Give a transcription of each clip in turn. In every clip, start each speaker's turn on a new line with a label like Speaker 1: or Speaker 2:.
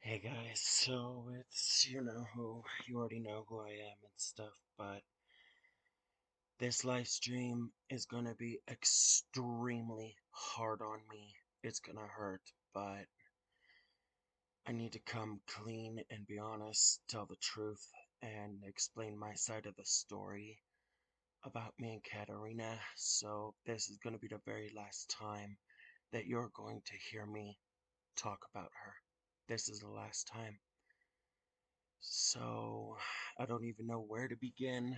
Speaker 1: Hey guys, so it's you already know who I am and stuff, but this live stream is gonna be extremely hard on me. It's gonna hurt, but I need to come clean and be honest, tell the truth, and explain my side of the story about me and Katarina. So this is gonna be the very last time that you're going to hear me talk about her. This is the last time. So, I don't even know where to begin,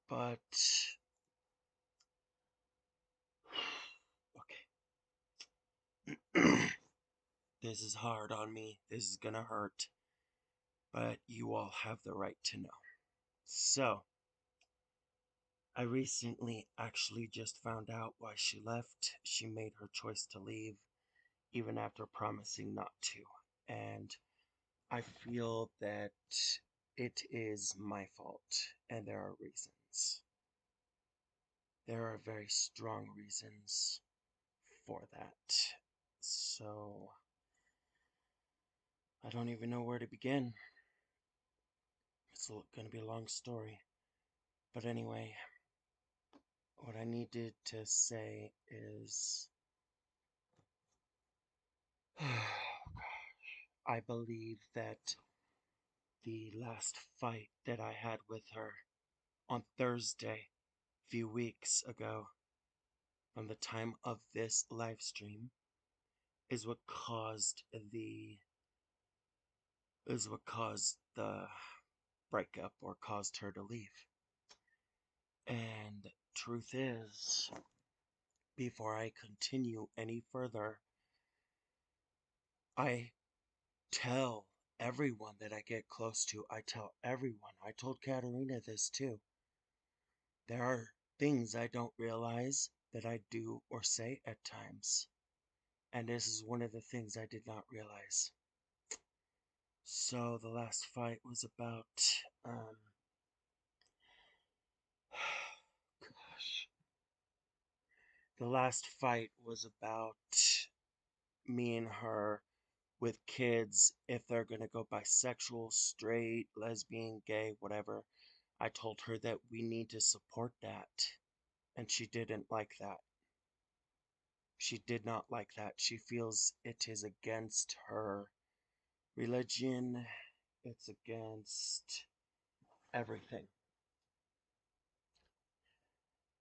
Speaker 1: but okay. This is hard on me. This is gonna hurt, but you all have the right to know. So, I recently actually just found out why she left. She made her choice to leave, even after promising not to. And I feel that it is my fault, and there are reasons. There are very strong reasons for that. So, I don't even know where to begin. It's going to be a long story. But anyway, what I needed to say is I believe that the last fight that I had with her on Thursday, a few weeks ago, from the time of this live stream, is what caused the breakup or caused her to leave. And truth is, before I continue any further, I tell everyone that I get close to, I tell everyone. I told Katarina this too. There are things I don't realize that I do or say at times. And this is one of the things I did not realize. So the last fight was about, um, gosh. The last fight was about me and her with kids, if they're going to go bisexual, straight, lesbian, gay, whatever. I told her that we need to support that, and she didn't like that. She did not like that. She feels it is against her religion, it's against everything.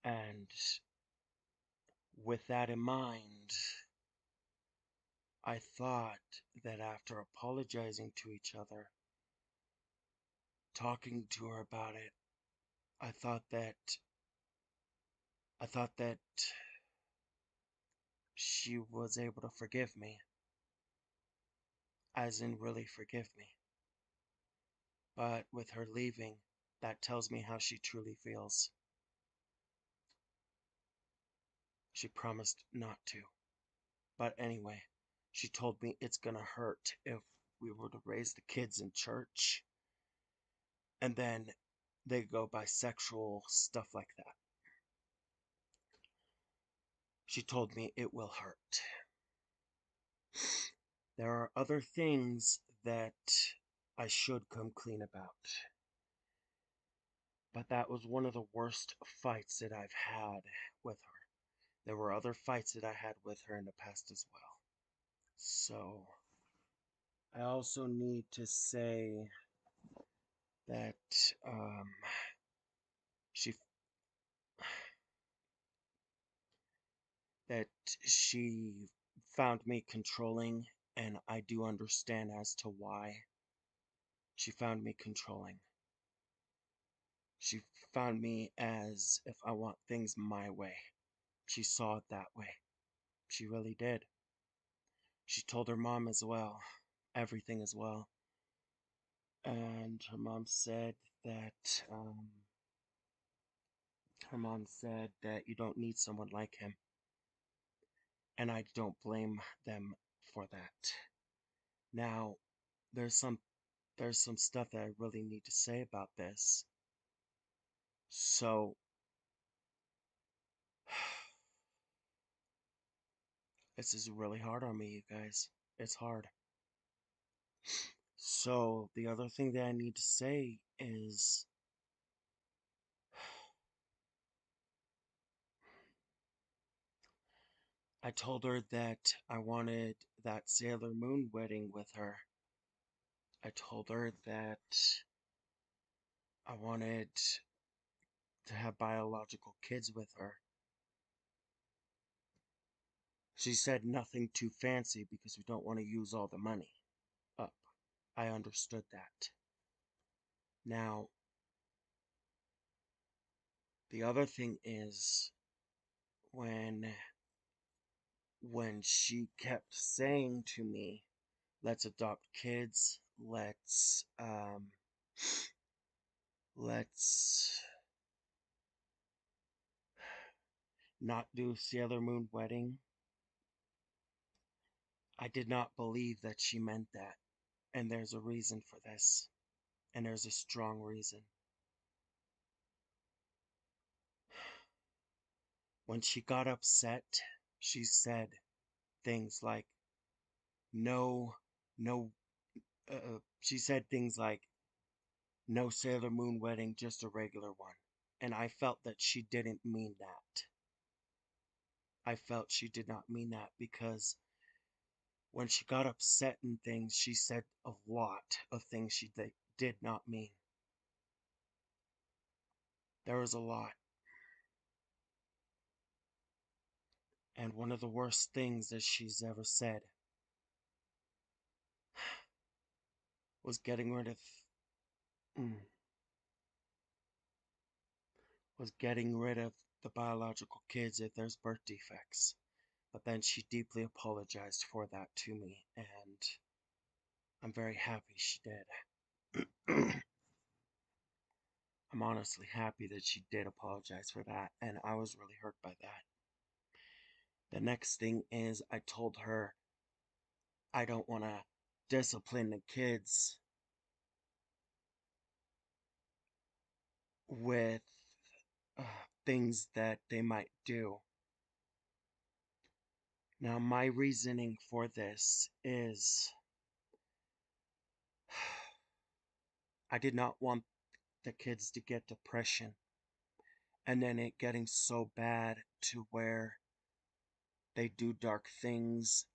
Speaker 1: And with that in mind, I thought that after apologizing to each other, talking to her about it, I thought that I thought that she was able to forgive me, as in really forgive me. But with her leaving, that tells me how she truly feels. She promised not to. But anyway, she told me it's gonna hurt if we were to raise the kids in church and then they go bisexual, stuff like that. She told me it will hurt. There are other things that I should come clean about. But that was one of the worst fights that I've had with her. There were other fights that I had with her in the past as well. So, I also need to say that she that she found me controlling, and I do understand as to why she found me controlling. She found me as if I want things my way. She saw it that way. She really did. She told her mom as well, everything as well. And that her mom said that you don't need someone like him, and I don't blame them for that. Now, there's some there's some stuff that I really need to say about this. So, this is really hard on me, you guys. It's hard. So, the other thing that I need to say is I told her that I wanted that Sailor Moon wedding with her. I told her that I wanted to have biological kids with her. She said nothing too fancy because we don't want to use all the money up. I understood that. Now, the other thing is when she kept saying to me, let's adopt kids, let's not do Sailor Moon wedding. I did not believe that she meant that. And there's a reason for this. And there's a strong reason. When she got upset, she said things like, no, no, she said things like, no Sailor Moon wedding, just a regular one. And I felt that she didn't mean that. I felt she did not mean that because when she got upset and things, she said a lot of things she did not mean. There was a lot. And one of the worst things that she's ever said was getting rid of mm, was getting rid of the biological kids if there's birth defects. But then she deeply apologized for that to me, and I'm very happy she did. I'm honestly happy that she did apologize for that, and I was really hurt by that. The next thing is I told her I don't want to discipline the kids with uh, things that they might do. Now, my reasoning for this is I did not want the kids to get depression and then it getting so bad to where they do dark things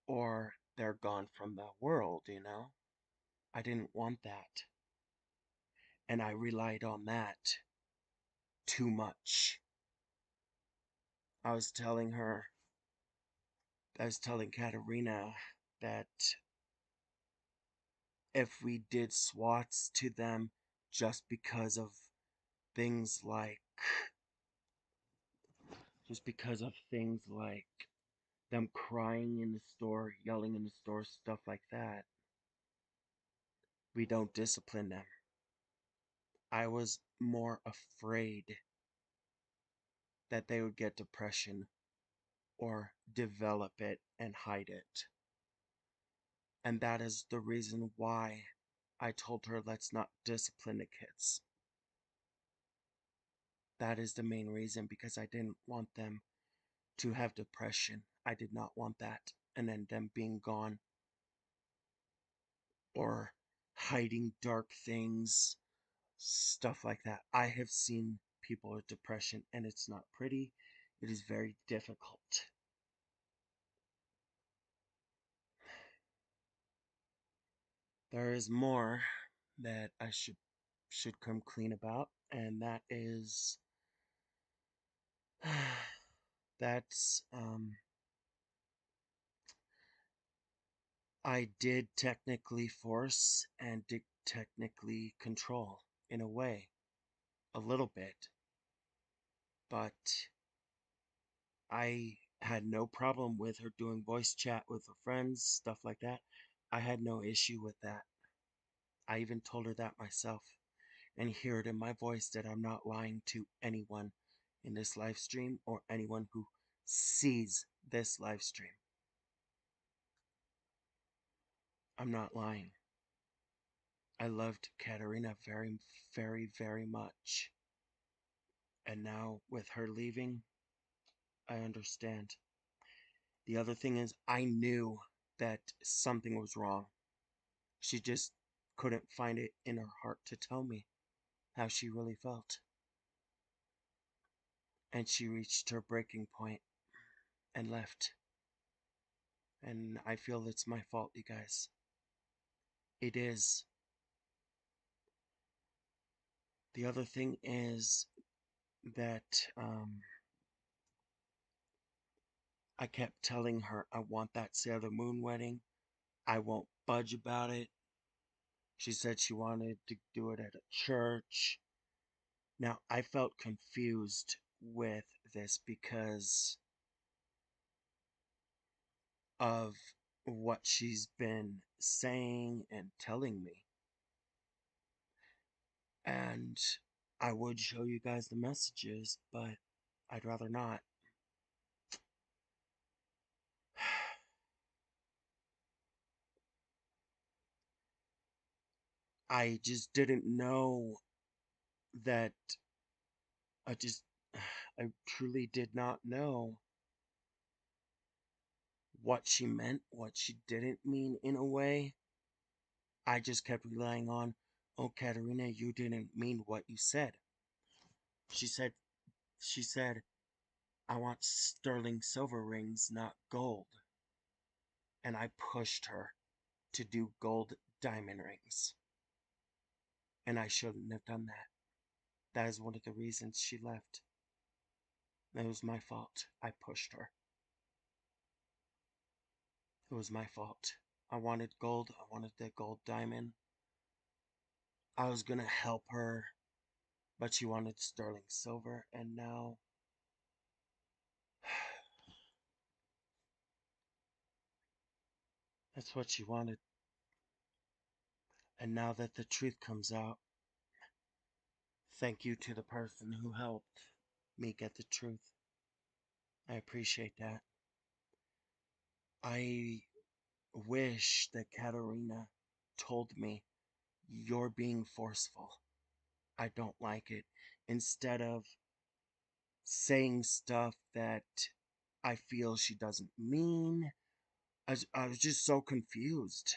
Speaker 1: or they're gone from the world, you know? I didn't want that. And I relied on that too much. I was telling her, I was telling Katarina that if we did swats to them just because of things like, just because of things like them crying in the store, yelling in the store, stuff like that, we don't discipline them. I was more afraid that they would get depression or develop it and hide it. And that is the reason why I told her let's not discipline the kids. That is the main reason because I didn't want them to have depression. I did not want that. And then them being gone or hiding dark things, stuff like that. I have seen people with depression and it's not pretty. It is very difficult. There is more that I should come clean about, and that is that's I did technically force and did technically control in a way, a little bit, but I had no problem with her doing voice chat with her friends, stuff like that. I had no issue with that. I even told her that myself and hear it in my voice that I'm not lying to anyone in this live stream or anyone who sees this live stream. I'm not lying. I loved Katarina very, very, very much. And now with her leaving, I understand. The other thing is, I knew that something was wrong. She just couldn't find it in her heart to tell me how she really felt. And she reached her breaking point and left. And I feel it's my fault, you guys. It is. The other thing is that I kept telling her I want that Sailor Moon wedding. I won't budge about it. She said she wanted to do it at a church. Now, I felt confused with this because of what she's been saying and telling me. And I would show you guys the messages, but I'd rather not. I just didn't know that I just, I truly did not know what she meant, what she didn't mean in a way. I just kept relying on, oh, Katarina, you didn't mean what you said. She said, she said, I want sterling silver rings, not gold. And I pushed her to do gold diamond rings. And I shouldn't have done that. That is one of the reasons she left. It was my fault. I pushed her. It was my fault. I wanted gold. I wanted the gold diamond. I was gonna help her, but she wanted sterling silver, and now that's what she wanted. And now that the truth comes out, thank you to the person who helped me get the truth. I appreciate that. I wish that Katarina told me, you're being forceful. I don't like it. Instead of saying stuff that I feel she doesn't mean, I was just so confused.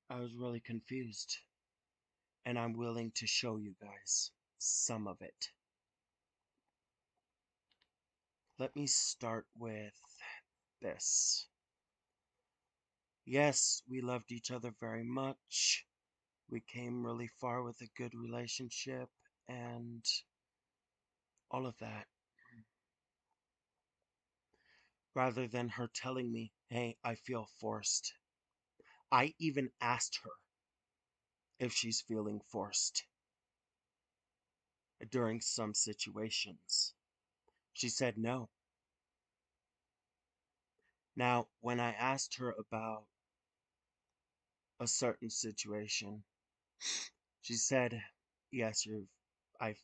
Speaker 1: I was really confused. And I'm willing to show you guys some of it. Let me start with this. Yes, we loved each other very much. We came really far with a good relationship and all of that. Rather than her telling me, hey, I feel forced. I even asked her if she's feeling forced during some situations. She said no. Now, when I asked her about a certain situation, she said, yes, I,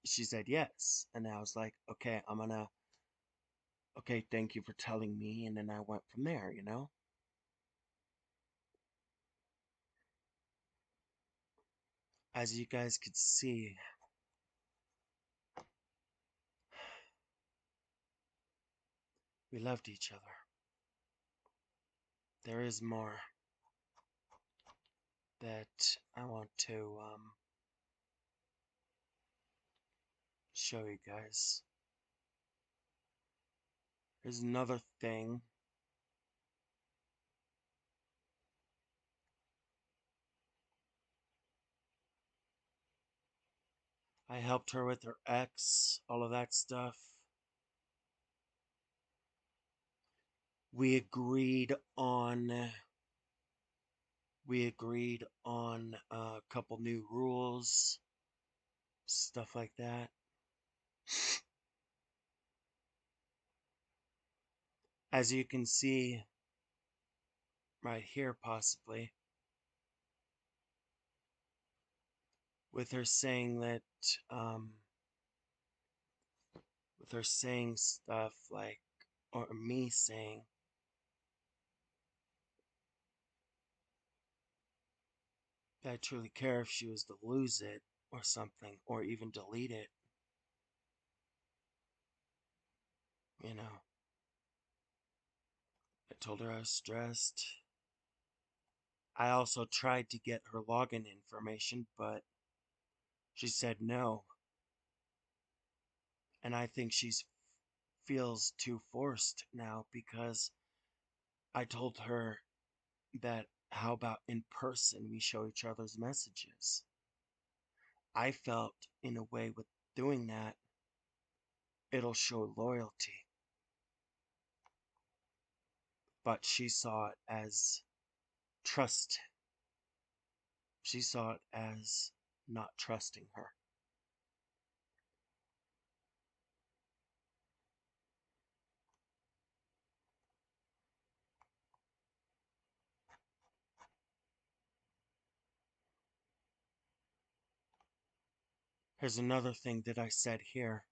Speaker 1: she said yes. And I was like, okay, okay, thank you for telling me. And then I went from there. As you guys could see, we loved each other. There is more that I want to show you guys. There's another thing. I helped her with her ex, all of that stuff. We agreed on a couple new rules, stuff like that. As you can see right here, possibly, with her saying that, with her saying stuff like, or me saying that I truly care if she was to lose it or something, or even delete it, you know. told her I was stressed. I also tried to get her login information, but she said no. And I think she feels too forced now because I told her that how about in person we show each other's messages. I felt in a way with doing that, it'll show loyalty. But she saw it as trust. She saw it as not trusting her. Here's another thing that I said here.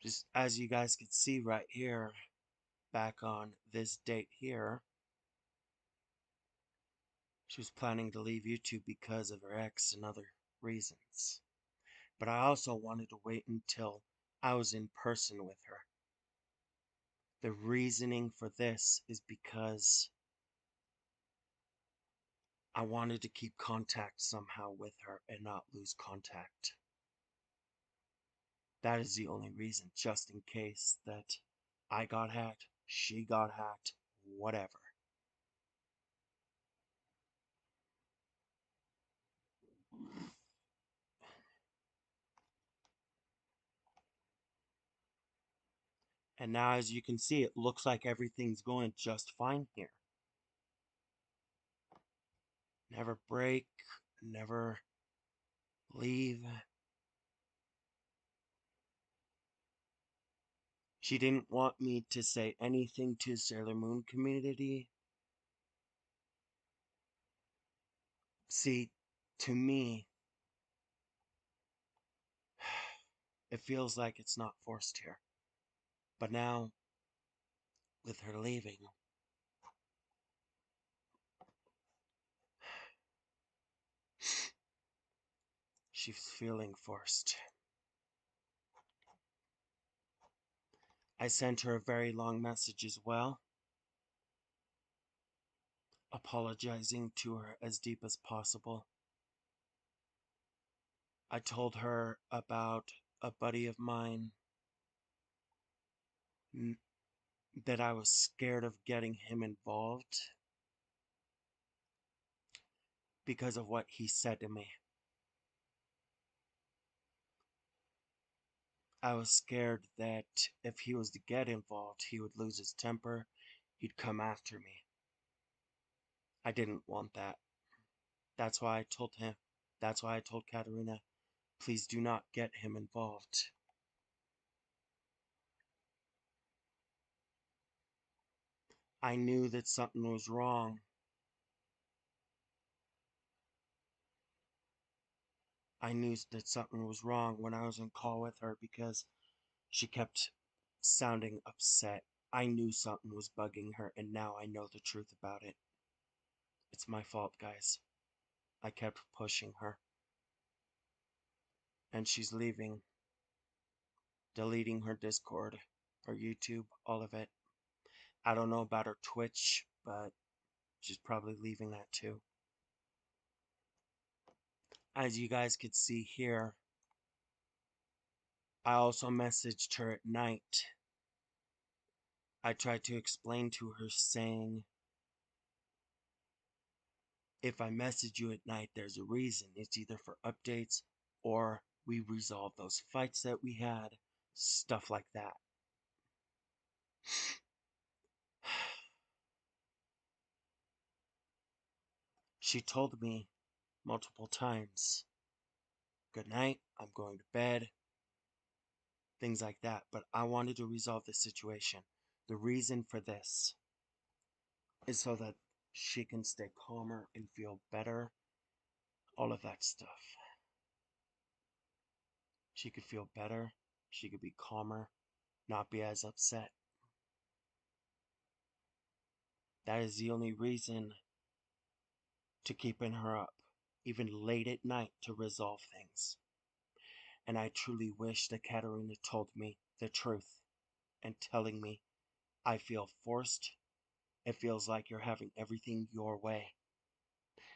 Speaker 1: Just as you guys can see right here, back on this date here, she was planning to leave YouTube because of her ex and other reasons. But I also wanted to wait until I was in person with her. The reasoning for this is because I wanted to keep contact somehow with her and not lose contact. That is the only reason, just in case that I got hacked, she got hacked, whatever. And now, as you can see, it looks like everything's going just fine here. Never break, never leave. She didn't want me to say anything to Sailor Moon community. See, to me, it feels like it's not forced here. But now, with her leaving, she's feeling forced. I sent her a very long message as well, apologizing to her as deep as possible. I told her about a buddy of mine that I was scared of getting him involved because of what he said to me. I was scared that if he was to get involved, he would lose his temper, he'd come after me. I didn't want that. That's why I told him, that's why I told Katarina, please do not get him involved. I knew that something was wrong. I knew that something was wrong when I was in call with her because she kept sounding upset. I knew something was bugging her, and now I know the truth about it. It's my fault, guys. I kept pushing her. And she's leaving, deleting her Discord, her YouTube, all of it. I don't know about her Twitch, but she's probably leaving that too. As you guys could see here, I also messaged her at night. I tried to explain to her saying, if I message you at night, there's a reason. It's either for updates or we resolve those fights that we had, stuff like that. She told me multiple times, good night, I'm going to bed, things like that. But I wanted to resolve the situation. The reason for this is so that she can stay calmer and feel better, all of that stuff. She could feel better, she could be calmer, not be as upset. That is the only reason to keeping her up, even late at night, to resolve things. And I truly wish that Katarina told me the truth and telling me I feel forced. It feels like you're having everything your way.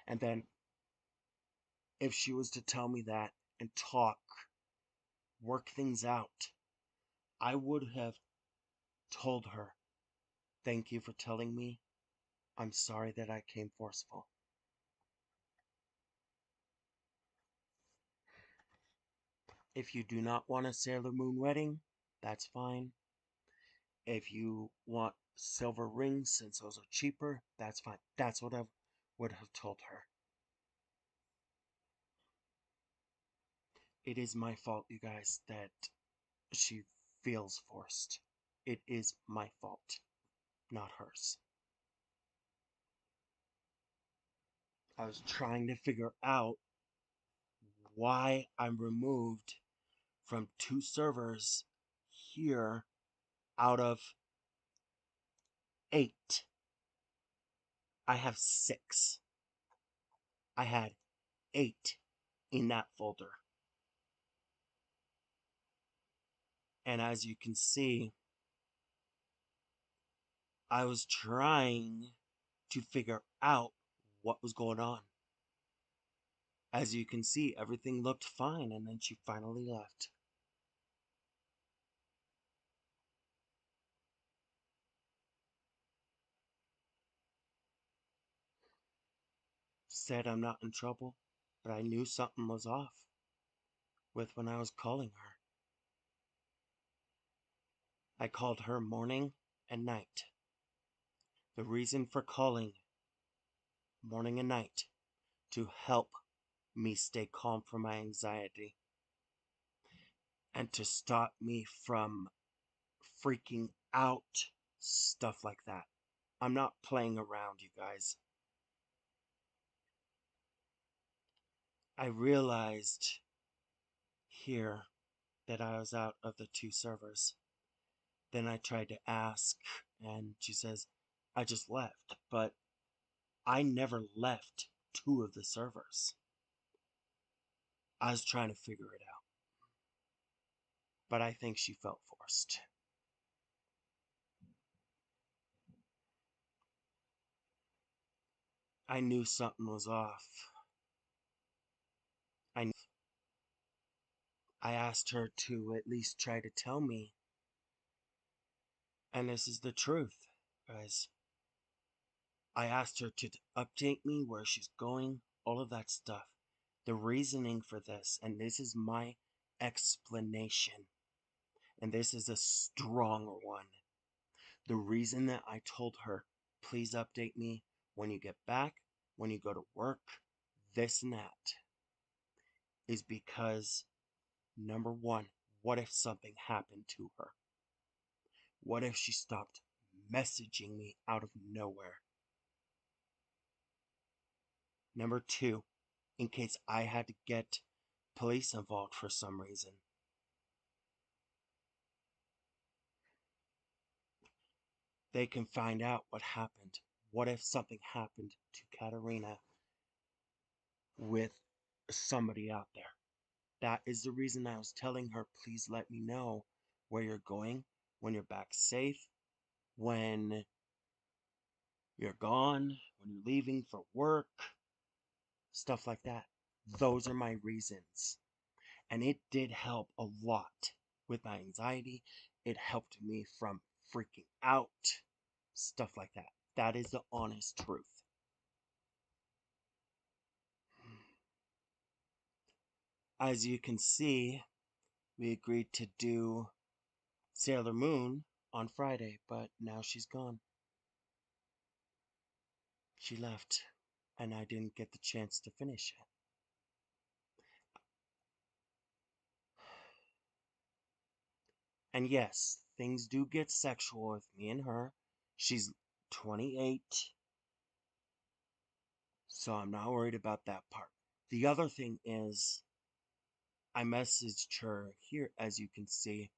Speaker 1: And then if she was to tell me that and talk, work things out, I would have told her, thank you for telling me. I'm sorry that I came forceful. If you do not want a Sailor Moon wedding, that's fine. If you want silver rings since those are cheaper, that's fine. That's what I would have told her. It is my fault, you guys, that she feels forced. It is my fault, not hers. I was trying to figure out why I'm removed from 2 servers here out of 8. I have 6. I had 8 in that folder. And as you can see, I was trying to figure out what was going on. As you can see, everything looked fine, and then she finally left. Said I'm not in trouble, but I knew something was off with when I was calling her. I called her morning and night. The reason for calling morning and night to help me stay calm from my anxiety and to stop me from freaking out, stuff like that. I'm not playing around, you guys. I realized here that I was out of the 2 servers. Then I tried to ask, and she says, I just left, but I never left 2 of the servers. I was trying to figure it out, but I think she felt forced. I knew something was off. I asked her to at least try to tell me, and this is the truth, guys. I asked her to update me where she's going, all of that stuff. The reasoning for this, and this is my explanation, and this is a stronger one. The reason that I told her, please update me when you get back, when you go to work, this and that, is because, number one, what if something happened to her? What if she stopped messaging me out of nowhere? Number two, in case I had to get police involved for some reason. They can find out what happened. What if something happened to Katarina with somebody out there? That is the reason I was telling her, please let me know where you're going, when you're back safe, when you're gone, when you're leaving for work, stuff like that. Those are my reasons. And it did help a lot with my anxiety. It helped me from freaking out, stuff like that. That is the honest truth. As you can see, we agreed to do Sailor Moon on Friday, but now she's gone. She left, and I didn't get the chance to finish it. And yes, things do get sexual with me and her. She's 28, so I'm not worried about that part. The other thing is, I messaged her here, as you can see.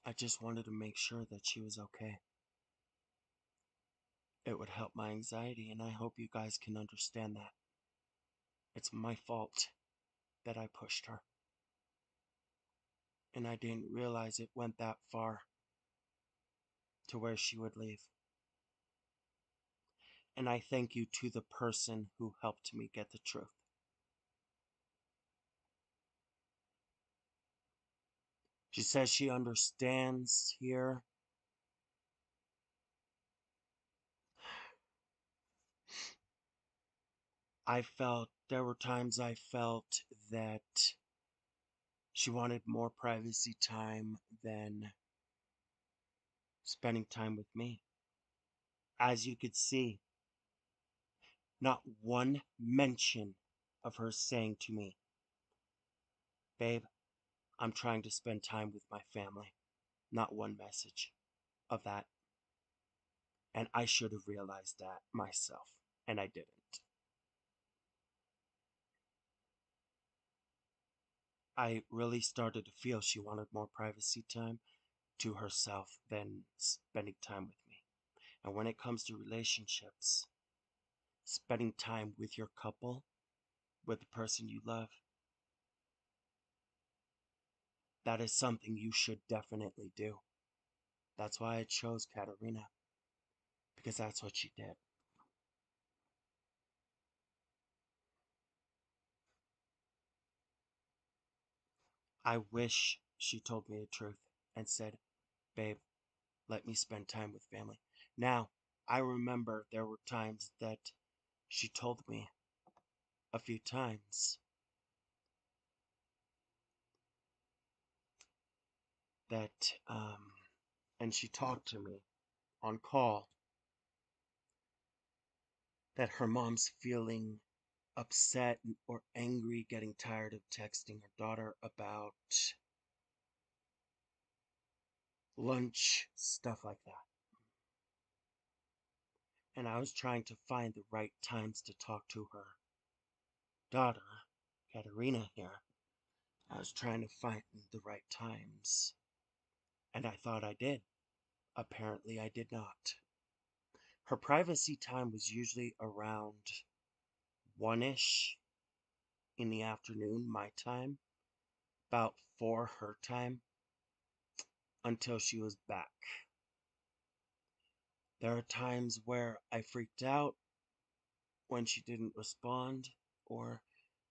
Speaker 1: I just wanted to make sure that she was okay. It would help my anxiety, and I hope you guys can understand that. It's my fault that I pushed her, and I didn't realize it went that far to where she would leave. And I thank you to the person who helped me get the truth. She says she understands here. There were times I felt that she wanted more privacy time than spending time with me. As you could see, not one mention of her saying to me, babe, I'm trying to spend time with my family. Not one message of that. And I should have realized that myself, and I didn't. I really started to feel she wanted more privacy time to herself than spending time with me. And when it comes to relationships, spending time with your couple, with the person you love, that is something you should definitely do. That's why I chose Katarina, because that's what she did. I wish she told me the truth and said, babe, let me spend time with family. Now, I remember there were times that she told me a few times that, and she talked to me on call, that her mom's feeling upset or angry, getting tired of texting her daughter about lunch, stuff like that. And I was trying to find the right times to talk to her daughter, Katarina here. I was trying to find the right times, and I thought I did. Apparently, I did not. Her privacy time was usually around 1 ish in the afternoon, my time, about 4 her time, until she was back. There are times where I freaked out when she didn't respond or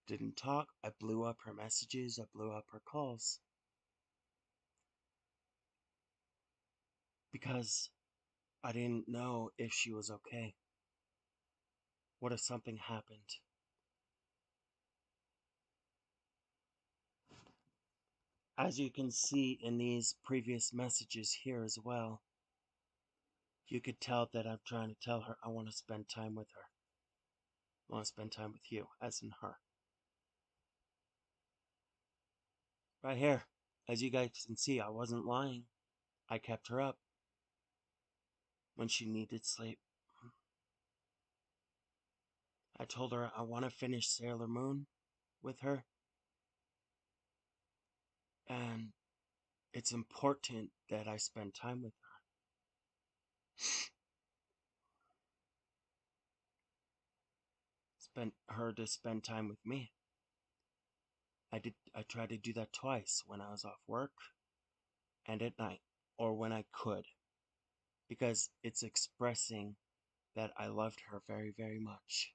Speaker 1: didn't talk. I blew up her messages, I blew up her calls. Because I didn't know if she was okay. What if something happened? As you can see in these previous messages here as well, you could tell that I'm trying to tell her I want to spend time with her. I want to spend time with you, as in her. Right here, as you guys can see, I wasn't lying. I kept her up when she needed sleep. I told her I want to finish Sailor Moon with her, and it's important that I spend time with her. Spend her to spend time with me. I tried to do that twice when I was off work and at night, or when I could, because it's expressing that I loved her very, very much,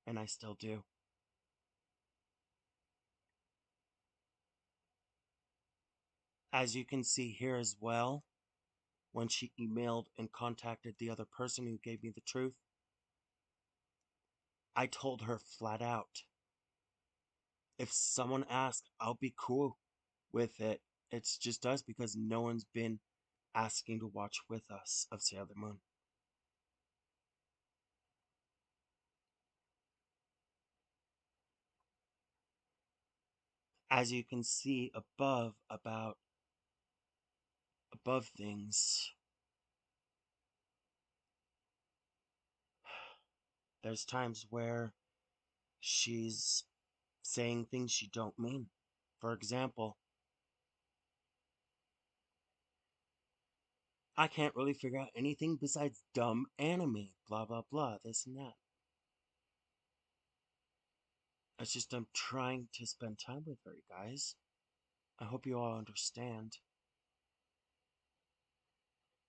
Speaker 1: and I still do. As you can see here as well, when she emailed and contacted the other person who gave me the truth, I told her flat out, if someone asks, I'll be cool with it. It's just us because no one's been asking to watch with us of Sailor Moon. As you can see above things, there's times where she's saying things she don't mean. For example, I can't really figure out anything besides dumb anime, blah blah blah, this and that. It's just I'm trying to spend time with her, you guys. I hope you all understand.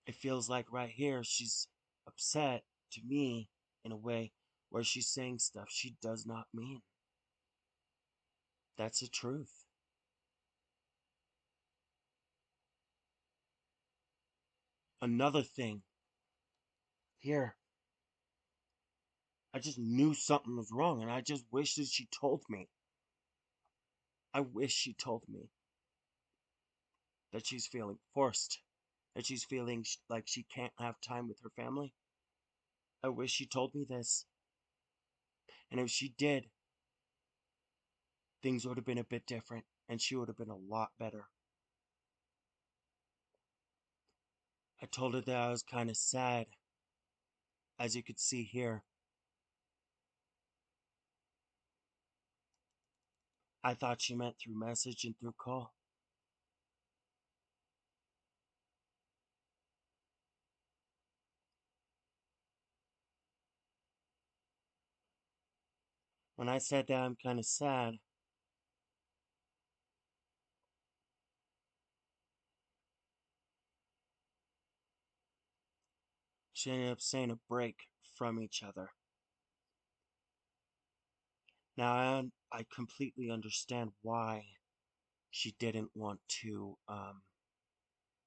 Speaker 1: It feels like right here she's upset to me in a way where she's saying stuff she does not mean. That's the truth. Another thing, here, I just knew something was wrong and I just wish that she told me. I wish she told me that she's feeling forced, that she's feeling like she can't have time with her family. I wish she told me this. And if she did, things would have been a bit different and she would have been a lot better. I told her that I was kind of sad, as you could see here. I thought she meant through message and through call. When I said that I'm kind of sad, she ended up saying a break from each other. Now I completely understand why she didn't want to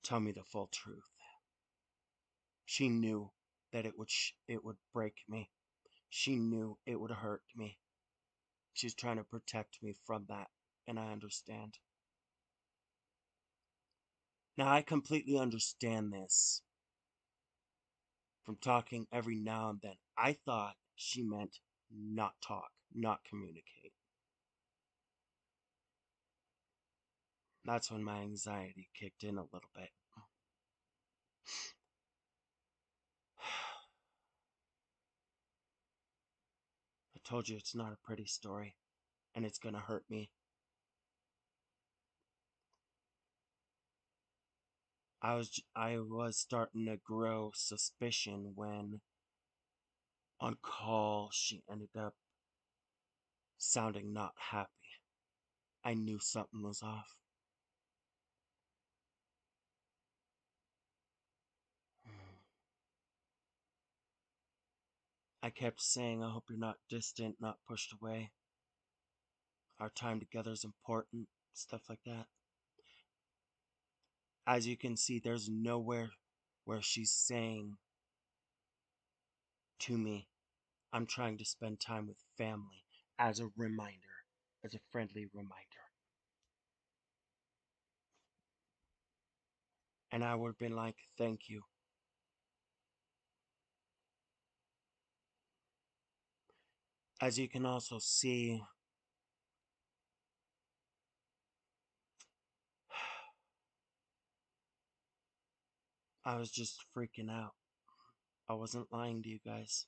Speaker 1: tell me the full truth. She knew that it would break me. She knew it would hurt me. She was trying to protect me from that, and I understand. Now I completely understand this. From talking every now and then, I thought she meant not talk, not communicate. That's when my anxiety kicked in a little bit. I told you it's not a pretty story, and it's gonna hurt me. I was starting to grow suspicion when on call she ended up sounding not happy. I knew something was off. I kept saying, I hope you're not distant, not pushed away. Our time together is important, stuff like that. As you can see, there's nowhere where she's saying to me, I'm trying to spend time with family as a reminder, as a friendly reminder. And I would have been like, thank you. As you can also see, I was just freaking out. I wasn't lying to you guys.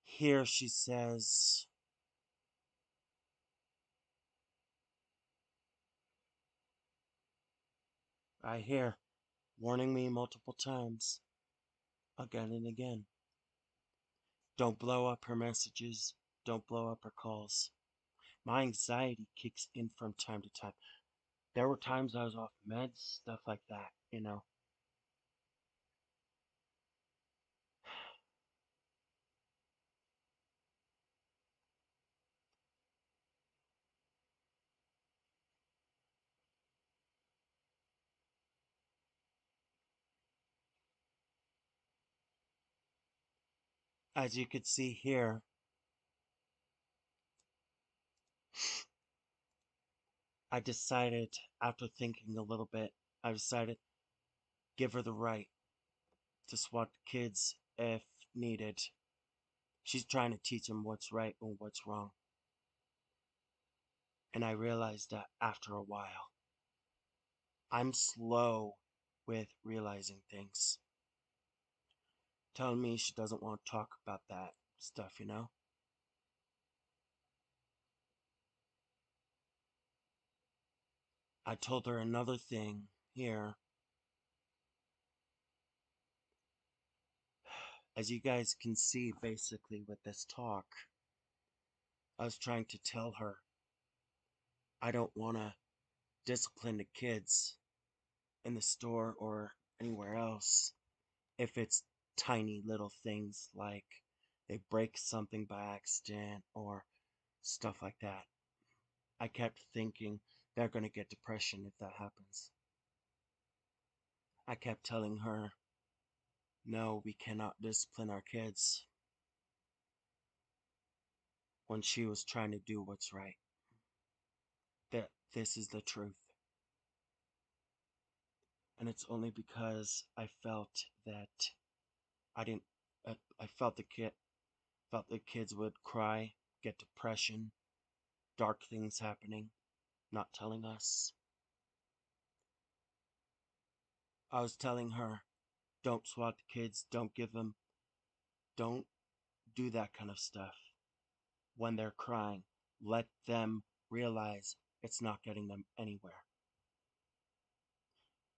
Speaker 1: Here she says, right here, warning me multiple times, again and again. Don't blow up her messages. Don't blow up her calls. My anxiety kicks in from time to time. There were times I was off meds, stuff like that. As you could see here, I decided, after thinking a little bit, I decided give her the right to swat kids if needed. She's trying to teach them what's right and what's wrong. And I realized that after a while. I'm slow with realizing things. Telling me she doesn't want to talk about that stuff. I told her another thing here. As you guys can see, basically, with this talk, I was trying to tell her I don't want to discipline the kids in the store or anywhere else if it's tiny little things like they break something by accident or stuff like that. I kept thinking they're going to get depression if that happens. I kept telling her, no, we cannot discipline our kids when she was trying to do what's right. That this is the truth. And it's only because I felt that I didn't I felt the kids would cry, get depression, dark things happening, not telling us. I was telling her, don't swat the kids, don't do that kind of stuff. When they're crying, let them realize it's not getting them anywhere.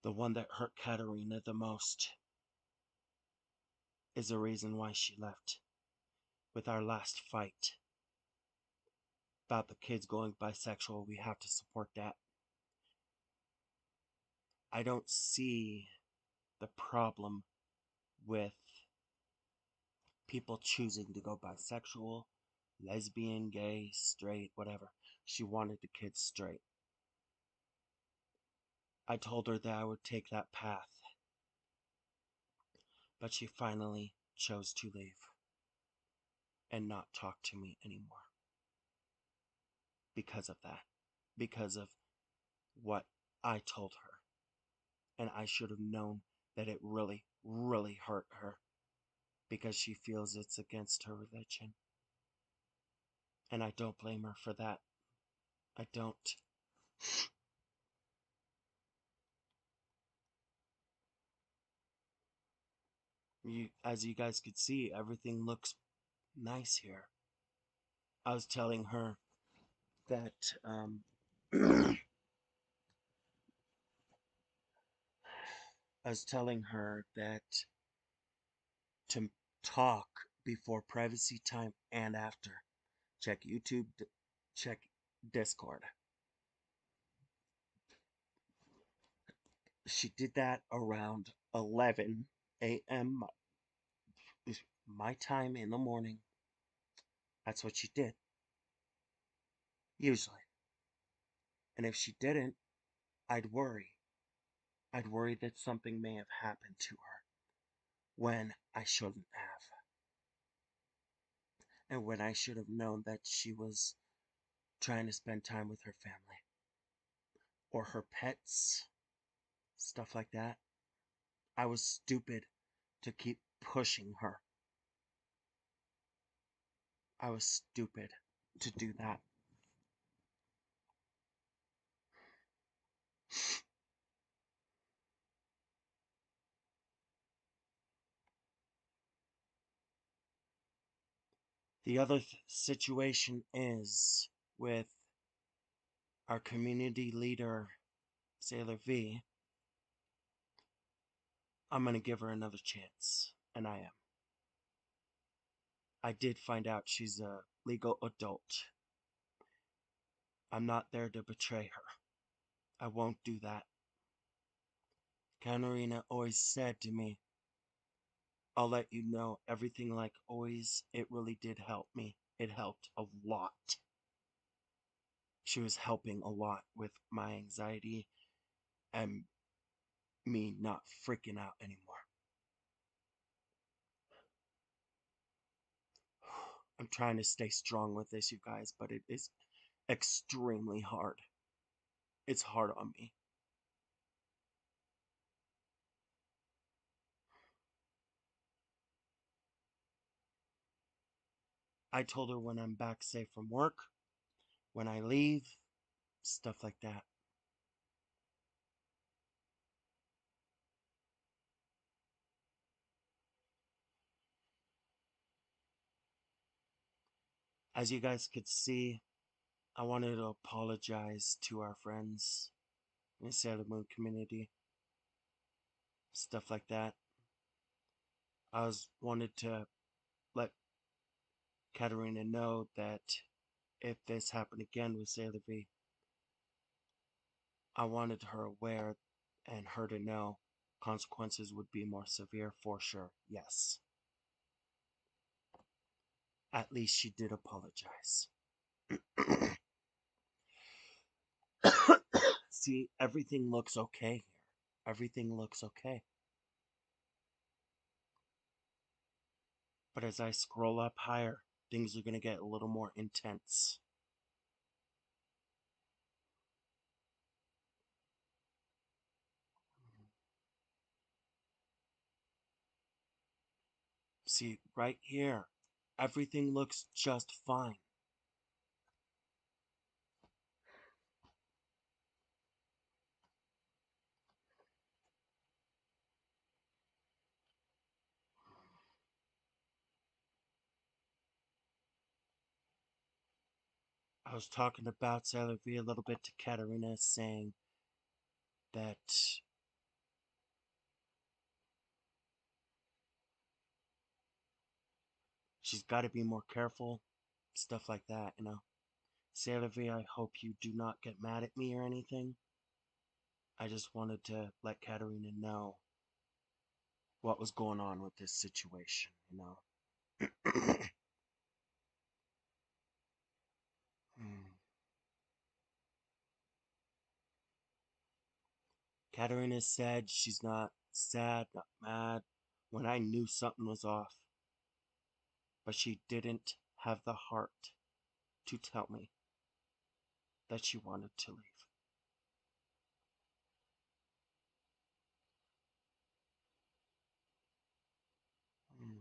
Speaker 1: The one that hurt Katarina the most is the reason why she left. With our last fight about the kids going bisexual, we have to support that. I don't see the problem with people choosing to go bisexual, lesbian, gay, straight, whatever. She wanted the kids straight. I told her that I would take that path, but she finally chose to leave and not talk to me anymore because of that, because of what I told her. And I should have known that it really, really hurt her because she feels it's against her religion. And I don't blame her for that. I don't. As you guys could see, everything looks nice here. I was telling her that I was telling her that to talk before privacy time and after. Check YouTube, check Discord. She did that around 11 a.m. my time in the morning. That's what she did, usually. And if she didn't, I'd worry. I'd worry that something may have happened to her when I shouldn't have. And when I should have known that she was trying to spend time with her family or her pets, stuff like that. I was stupid to keep pushing her. I was stupid to do that. The other situation is with our community leader, Sailor V. I'm going to give her another chance, and I am. I did find out she's a legal adult. I'm not there to betray her. I won't do that. Katarina always said to me, I'll let you know everything like always. It really did help me. It helped a lot. She was helping a lot with my anxiety and me not freaking out anymore. I'm trying to stay strong with this, you guys, but it is extremely hard. It's hard on me. I told her when I'm back safe from work, when I leave, stuff like that. As you guys could see, I wanted to apologize to our friends in the Sailor Moon community, stuff like that. I was wanted to let Katarina know that if this happened again with Sailor V, I wanted her aware and her to know consequences would be more severe for sure. Yes. At least she did apologize. See, everything looks okay here. Everything looks okay. But as I scroll up higher, things are going to get a little more intense. See, right here, everything looks just fine. I was talking about Sailor V a little bit to Katarina, saying that she's got to be more careful, stuff like that. Sailor V, I hope you do not get mad at me or anything. I just wanted to let Katarina know what was going on with this situation. Katarina said she's not sad, not mad, when I knew something was off, but she didn't have the heart to tell me that she wanted to leave. Mm.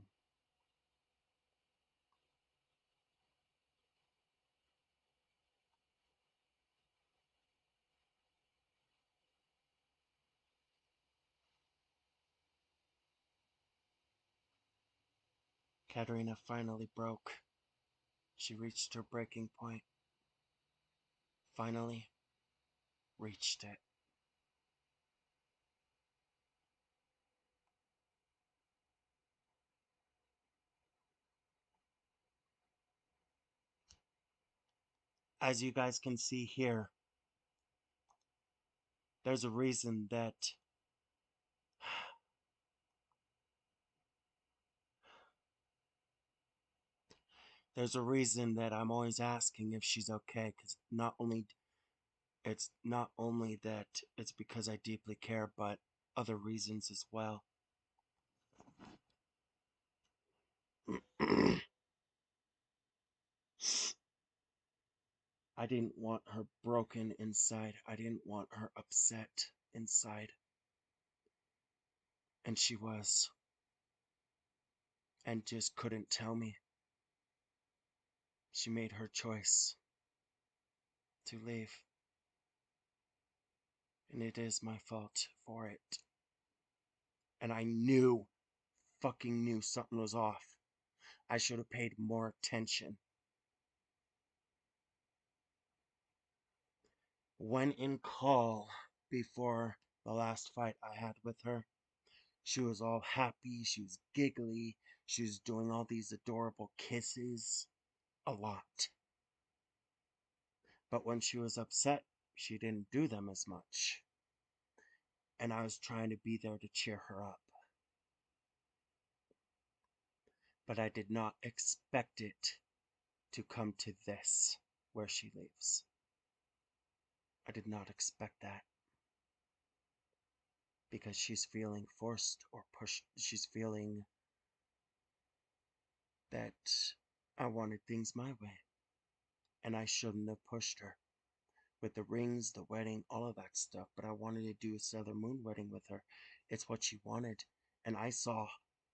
Speaker 1: Katarina finally broke. She reached her breaking point. Finally reached it. As you guys can see here, there's a reason that I'm always asking if she's okay, because not only that it's because I deeply care, but other reasons as well. I didn't want her broken inside. I didn't want her upset inside. And she was. And just couldn't tell me. She made her choice to leave. And it is my fault for it. And I fucking knew something was off. I should have paid more attention. When in call before the last fight I had with her, she was all happy, she was giggly, she was doing all these adorable kisses. A lot. But when she was upset, she didn't do them as much. And I was trying to be there to cheer her up. But I did not expect it to come to this, where she leaves. I did not expect that. Because she's feeling forced or pushed. She's feeling that I wanted things my way. And I shouldn't have pushed her. With the rings, the wedding, all of that stuff. But I wanted to do a Sailor Moon wedding with her. It's what she wanted. And I saw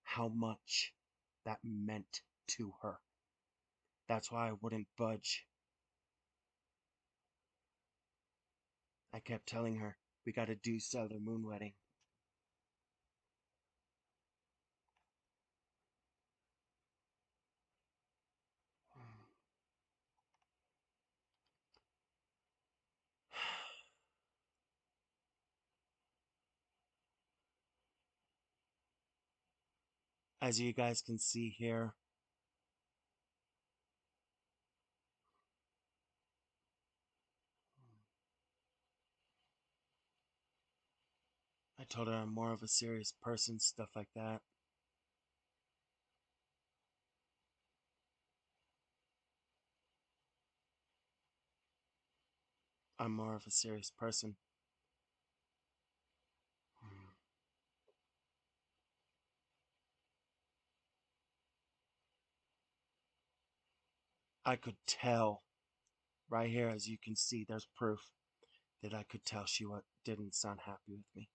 Speaker 1: how much that meant to her. That's why I wouldn't budge. I kept telling her, we gotta do Sailor Moon wedding. As you guys can see here, I told her I'm more of a serious person, stuff like that. I'm more of a serious person. I could tell right here, as you can see, there's proof that I could tell she didn't sound happy with me.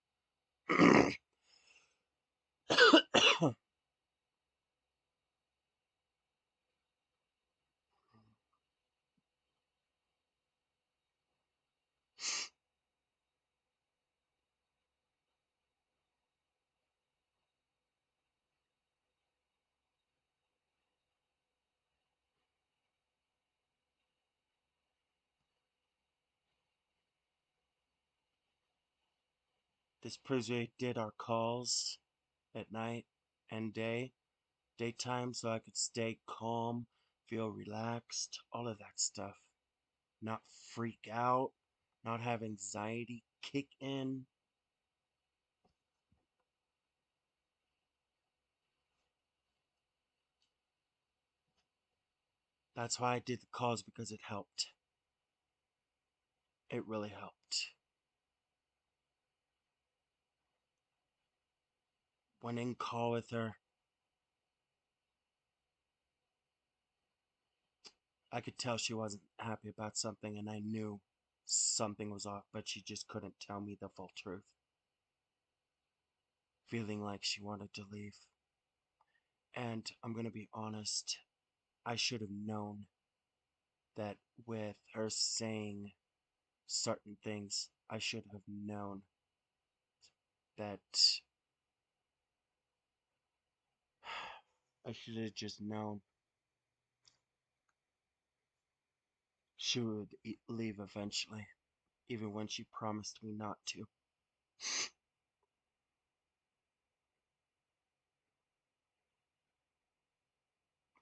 Speaker 1: This proves we did our calls at night and daytime, so I could stay calm, feel relaxed, all of that stuff. Not freak out, not have anxiety kick in. That's why I did the calls, because it helped. It really helped. Went in call with her. I could tell she wasn't happy about something, and I knew something was off, but she just couldn't tell me the full truth. Feeling like she wanted to leave. And I'm gonna be honest, I should have known that with her saying certain things, I should have known that I should have just known she would leave eventually, even when she promised me not to.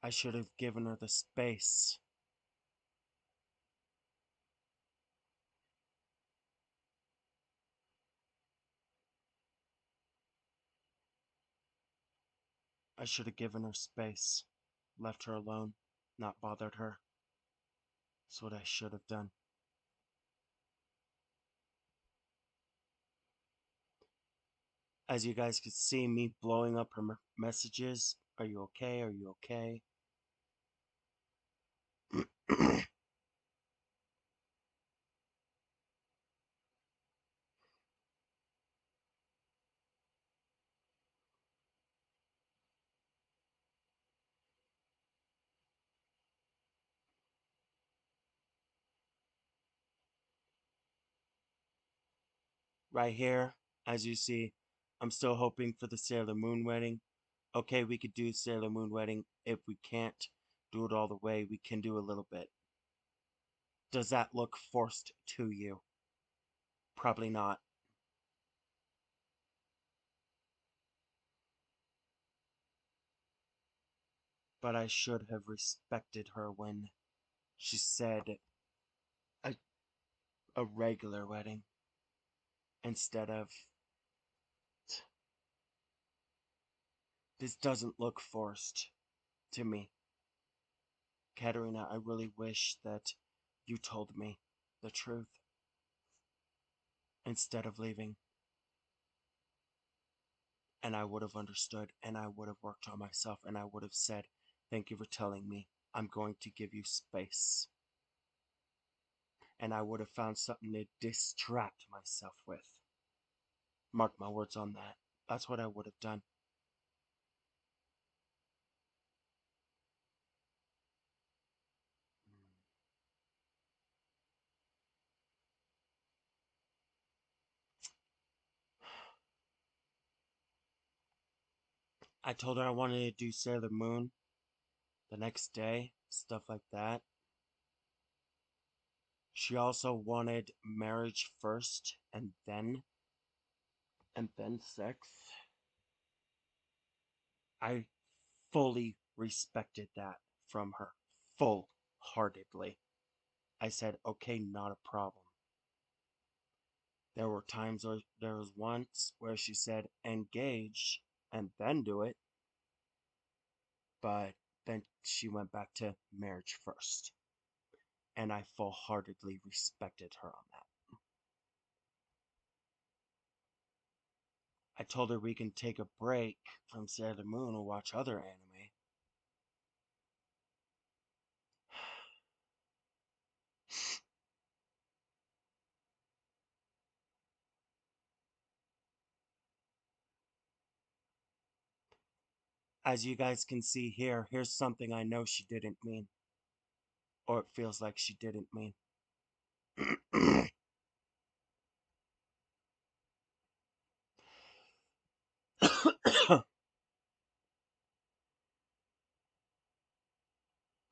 Speaker 1: I should have given her the space. I should have given her space, left her alone, not bothered her. That's what I should have done. As you guys could see, me blowing up her messages. Are you okay? Are you okay? Right here, as you see, I'm still hoping for the Sailor Moon wedding. Okay, we could do Sailor Moon wedding. If we can't do it all the way, we can do a little bit. Does that look forced to you? Probably not. But I should have respected her when she said a, a regular wedding instead of. This doesn't look forced to me. Katarina, I really wish that you told me the truth instead of leaving, and I would have understood, and I would have worked on myself, and I would have said, thank you for telling me. I'm going to give you space. And I would have found something to distract myself with. Mark my words on that. That's what I would have done. I told her I wanted to do Sailor Moon the next day, stuff like that. She also wanted marriage first and then sex. I fully respected that from her, full heartedly. I said, okay, not a problem. There were times where there was once where she said engage and then do it, but then she went back to marriage first. And I full heartedly respected her on that. I told her we can take a break from Sailor Moon and watch other anime. As you guys can see here, here's something I know she didn't mean, or it feels like she didn't mean.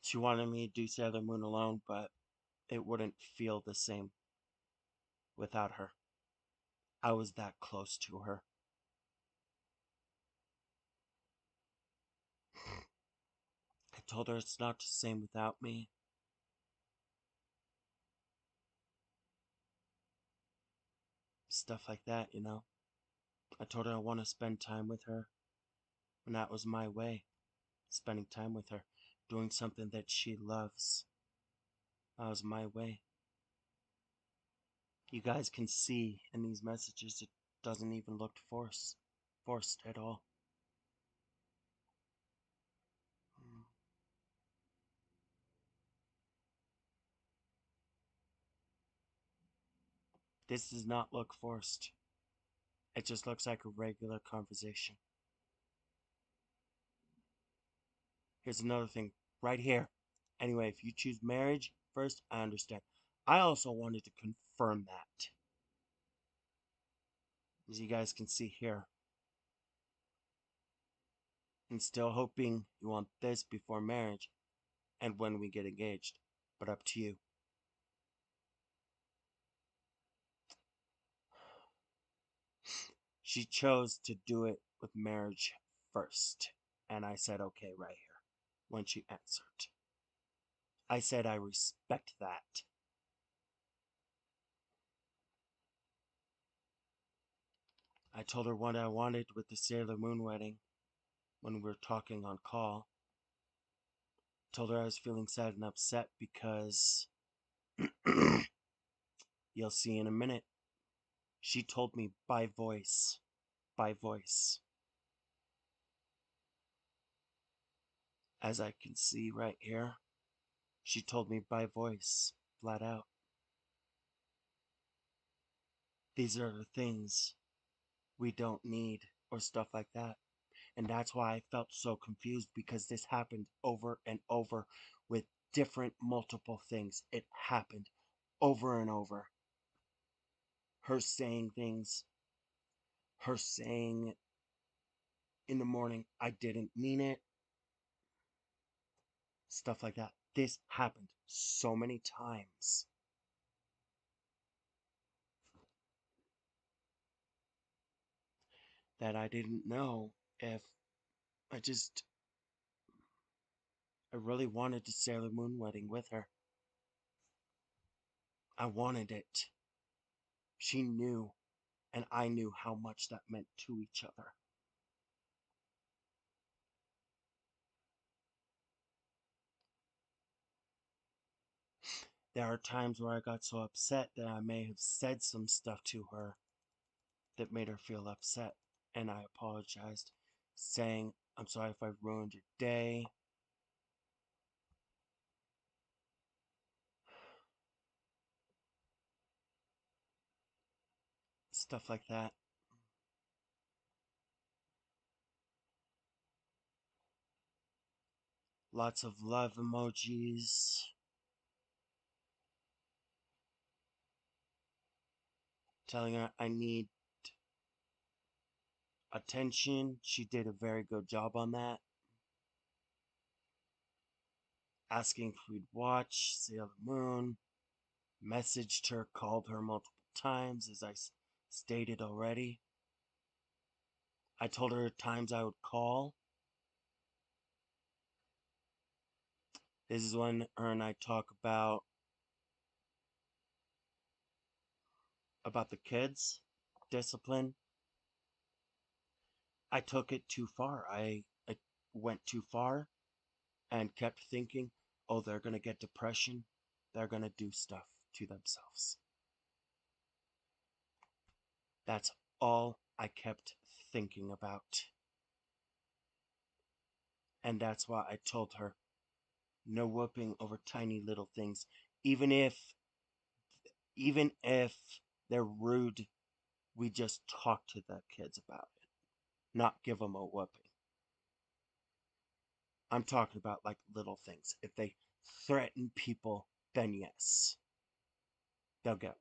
Speaker 1: She wanted me to do Sailor Moon alone, but it wouldn't feel the same without her. I was that close to her. I told her it's not the same without me. Stuff like that, you know. I told her I want to spend time with her, and that was my way. Spending time with her, doing something that she loves. That was my way. You guys can see in these messages it doesn't even look forced at all. This does not look forced. It just looks like a regular conversation. Here's another thing right here. Anyway, if you choose marriage first, I understand. I also wanted to confirm that. As you guys can see here. And still hoping you want this before marriage and when we get engaged. But up to you. She chose to do it with marriage first. And I said, okay, right here, when she answered. I said, I respect that. I told her what I wanted with the Sailor Moon wedding when we were talking on call. Told her I was feeling sad and upset because you'll see in a minute. She told me by voice. By voice. As I can see right here, she told me by voice, flat out. These are the things we don't need, or stuff like that. And that's why I felt so confused because this happened over and over with different multiple things. It happened over and over. Her saying things, her saying in the morning, I didn't mean it, stuff like that. This happened so many times that I didn't know if I just, I really wanted the Sailor Moon wedding with her. I wanted it. She knew, and I knew how much that meant to each other. There are times where I got so upset that I may have said some stuff to her that made her feel upset, and I apologized, saying, I'm sorry if I ruined your day. Stuff like that. Lots of love emojis. Telling her I need attention. She did a very good job on that. Asking if we'd watch Sailor Moon. Messaged her, called her multiple times, as I stated already. I told her times I would call. This is when her and I talk about the kids, discipline. I took it too far. I went too far and kept thinking, oh, they're going to get depression. They're going to do stuff to themselves. That's all I kept thinking about. And that's why I told her no whooping over tiny little things, even if they're rude. We just talk to the kids about it, not give them a whooping. I'm talking about like little things. If they threaten people, then yes, they'll get one.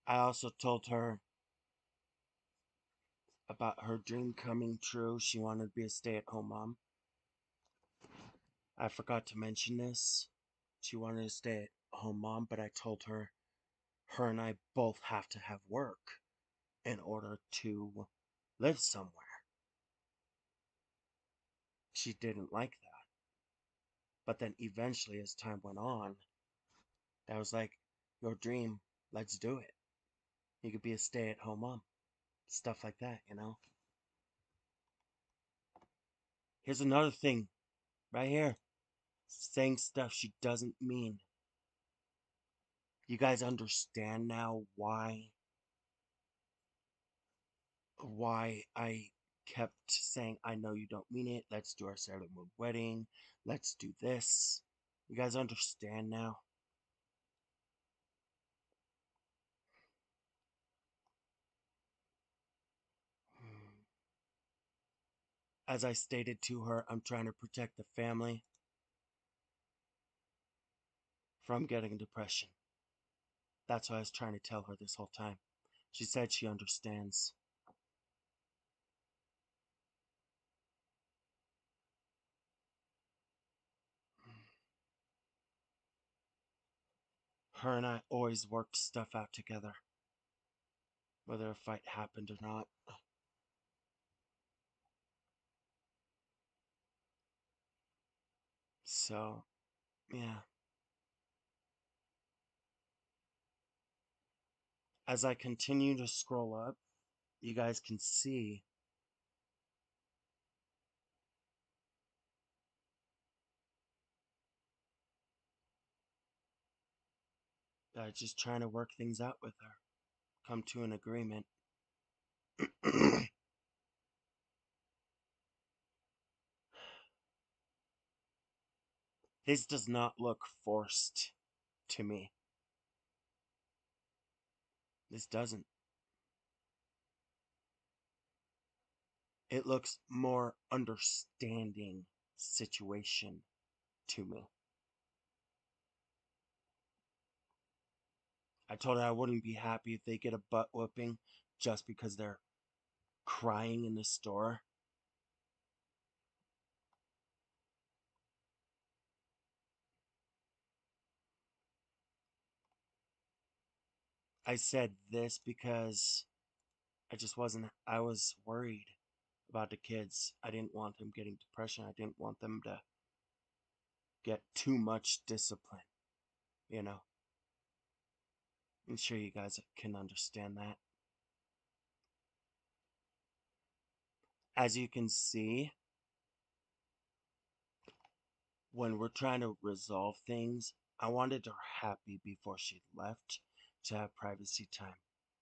Speaker 1: I also told her about her dream coming true. She wanted to be a stay at home mom. I forgot to mention this. She wanted to stay at home mom, but I told her and I both have to have work in order to live somewhere. She didn't like that. But then eventually, as time went on, I was like, your dream, let's do it. You could be a stay at home mom. Stuff like that. Here's another thing right here, saying stuff she doesn't mean. You guys understand now why I kept saying, I know you don't mean it. Let's do our Sailor Moon wedding. Let's do this. You guys understand now? As I stated to her, I'm trying to protect the family from getting depression. That's what I was trying to tell her this whole time. She said she understands. Her and I always worked stuff out together, whether a fight happened or not. So, yeah. As I continue to scroll up, you guys can see that I'm just trying to work things out with her, come to an agreement. This does not look forced to me. This doesn't. It looks more understanding situation to me. I told her I wouldn't be happy if they get a butt whooping just because they're crying in the store. I said this because I was worried about the kids. I didn't want them getting depression. I didn't want them to get too much discipline. I'm sure you guys can understand that. As you can see, when we're trying to resolve things, I wanted her happy before she left to have privacy time.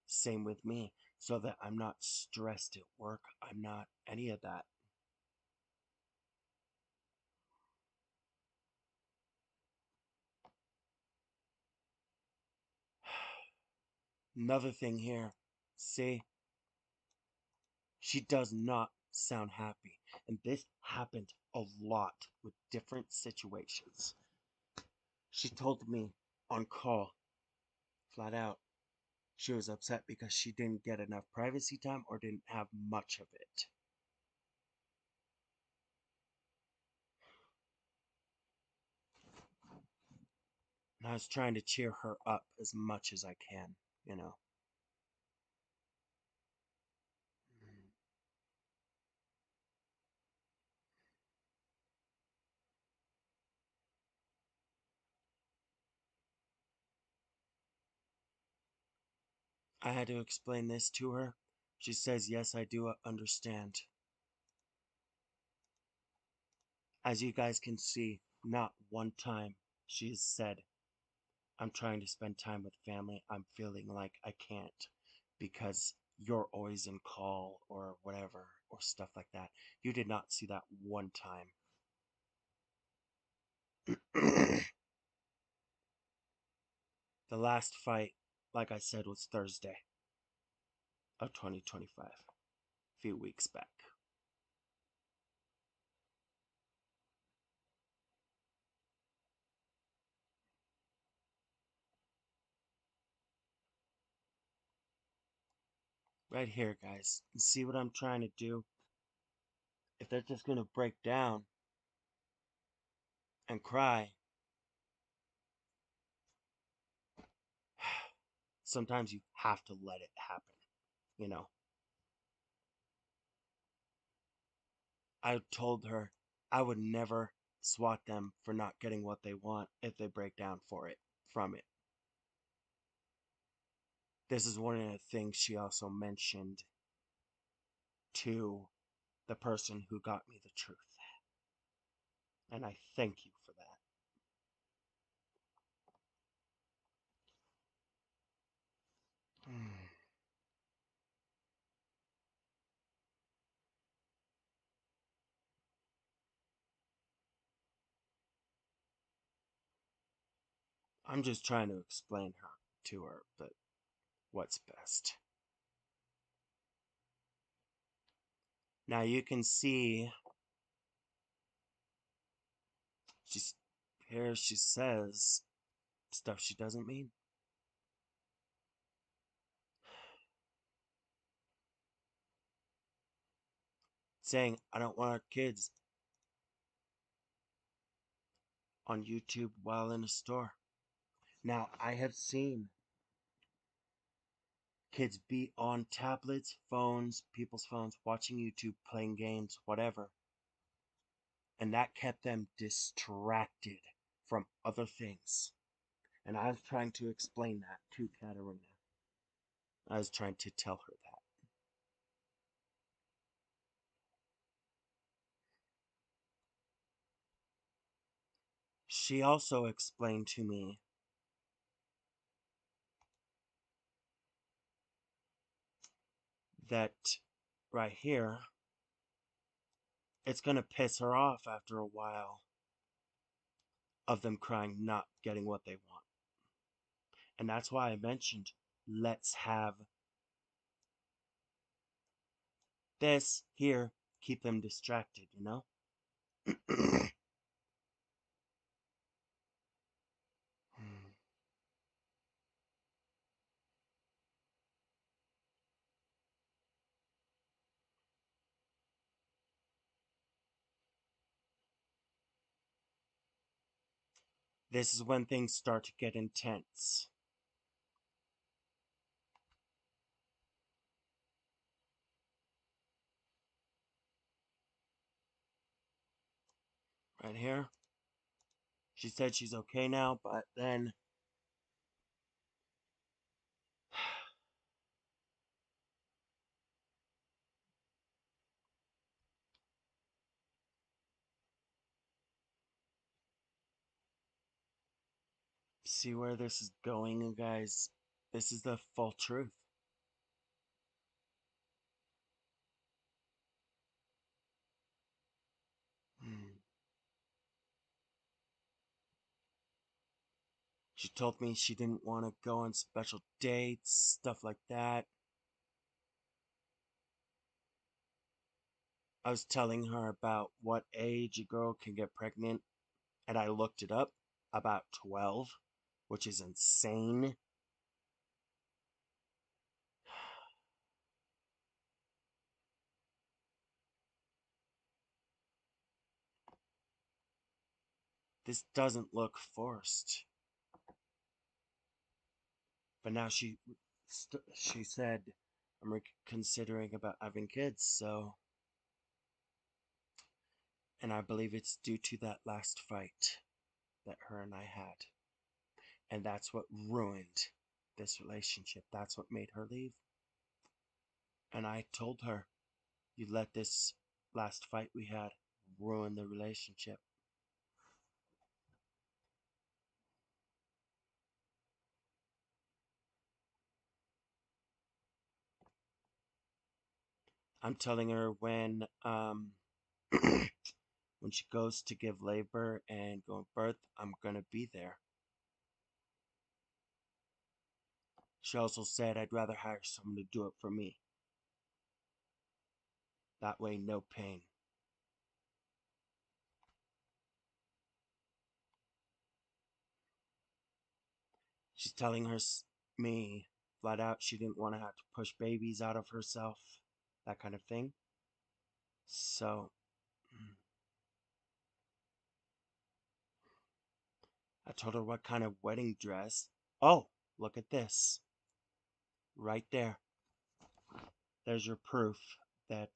Speaker 1: Same with me, so that I'm not stressed at work. I'm not any of that. Another thing here. See, she does not sound happy. And this happened a lot with different situations. She told me on call, flat out. She was upset because she didn't get enough privacy time or didn't have much of it. And I was trying to cheer her up as much as I can, you know. I had to explain this to her. She says, yes, I do understand. As you guys can see, not one time she has said, I'm trying to spend time with family. I'm feeling like I can't because you're always in call or whatever or stuff like that. You did not see that one time. The last fight, like I said, was Thursday of 2025, a few weeks back. Right here, guys. See what I'm trying to do? If they're just going to break down and cry, sometimes you have to let it happen, you know? I told her I would never swat them for not getting what they want if they break down for it from it. This is one of the things she also mentioned to the person who got me the truth. And I thank you for that. I'm just trying to explain her to her that what's best. Now you can see she's here she says stuff she doesn't mean. Saying I don't want our kids on YouTube while in a store. Now I have seen kids be on tablets, phones, people's phones, watching YouTube, playing games, whatever. And that kept them distracted from other things. And I was trying to explain that to Katarina. I was trying to tell her that. She also explained to me that right here, it's going to piss her off after a while of them crying, not getting what they want. And that's why I mentioned let's have this here keep them distracted, you know? This is when things start to get intense. Right here. She said she's okay now, but then see where this is going, you guys. This is the full truth. She told me she didn't want to go on special dates, stuff like that. I was telling her about what age a girl can get pregnant, and I looked it up, about 12, which is insane. This doesn't look forced. But now she said I'm considering about having kids, so and I believe it's due to that last fight that her and I had. And that's what ruined this relationship. That's what made her leave. And I told her, you let this last fight we had ruin the relationship. I'm telling her when she goes to give labor and go birth, I'm gonna be there. She also said I'd rather hire someone to do it for me. That way, no pain. She's telling me flat out she didn't want to have to push babies out of herself, that kind of thing. So I told her what kind of wedding dress. Oh, look at this. Right there. There's your proof that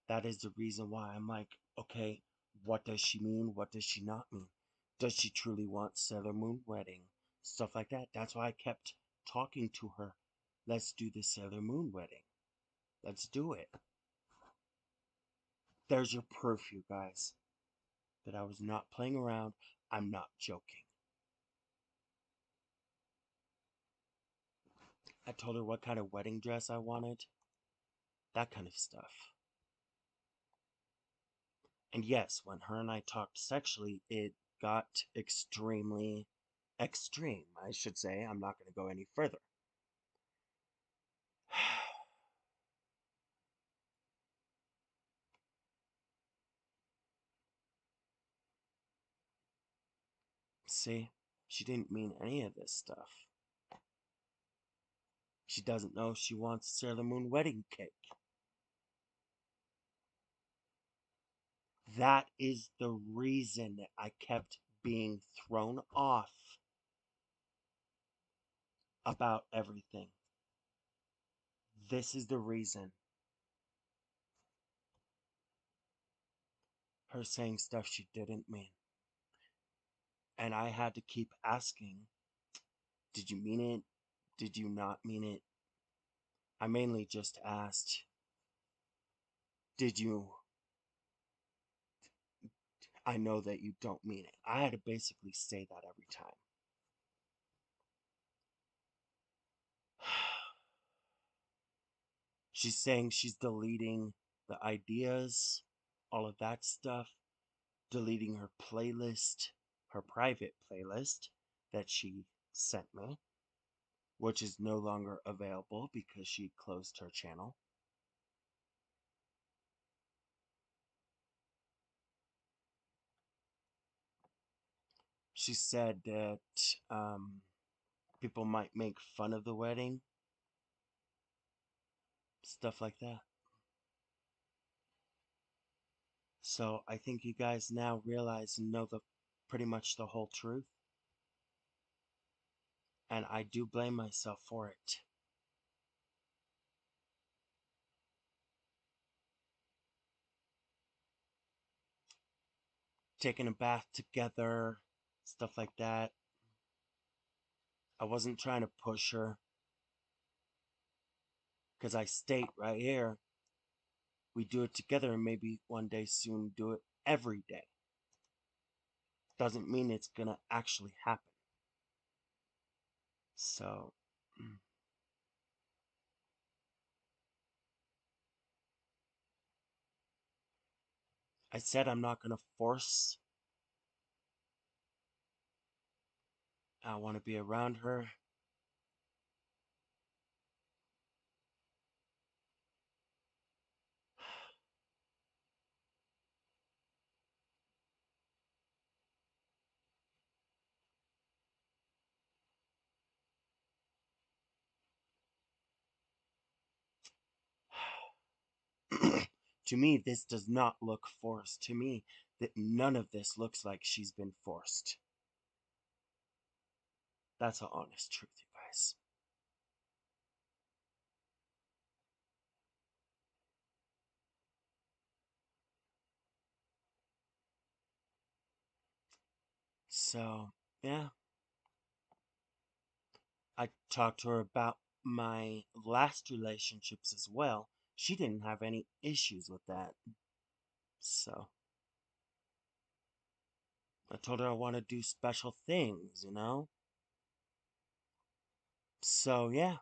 Speaker 1: that is the reason why. I'm like, okay, what does she mean? What does she not mean? Does she truly want Sailor Moon wedding? Stuff like that. That's why I kept talking to her. Let's do the Sailor Moon wedding. Let's do it. There's your proof, you guys, that I was not playing around. I'm not joking. I told her what kind of wedding dress I wanted. That kind of stuff. And yes, when her and I talked sexually, it got extremely extreme, I should say. I'm not going to go any further. See, she didn't mean any of this stuff. She doesn't know she wants Sailor Moon wedding cake. That is the reason I kept being thrown off about everything. This is the reason. Her saying stuff she didn't mean. And I had to keep asking, did you mean it? Did you not mean it? I mainly just asked, did you? I know that you don't mean it. I had to basically say that every time. She's saying she's deleting the ideas, all of that stuff, deleting her playlist, her private playlist that she sent me, which is no longer available because she closed her channel. She said that people might make fun of the wedding, stuff like that. So I think you guys now realize and know the pretty much the whole truth. And I do blame myself for it. Taking a bath together, stuff like that. I wasn't trying to push her because I state right here we do it together and maybe one day soon do it every day. Doesn't mean it's gonna actually happen. So I said I'm not gonna force. I want to be around her. To me, this does not look forced. To me, that none of this looks like she's been forced. That's the honest truth, you guys. So, yeah, I talked to her about my last relationships as well. She didn't have any issues with that. So, I told her I want to do special things, you know? So, yeah,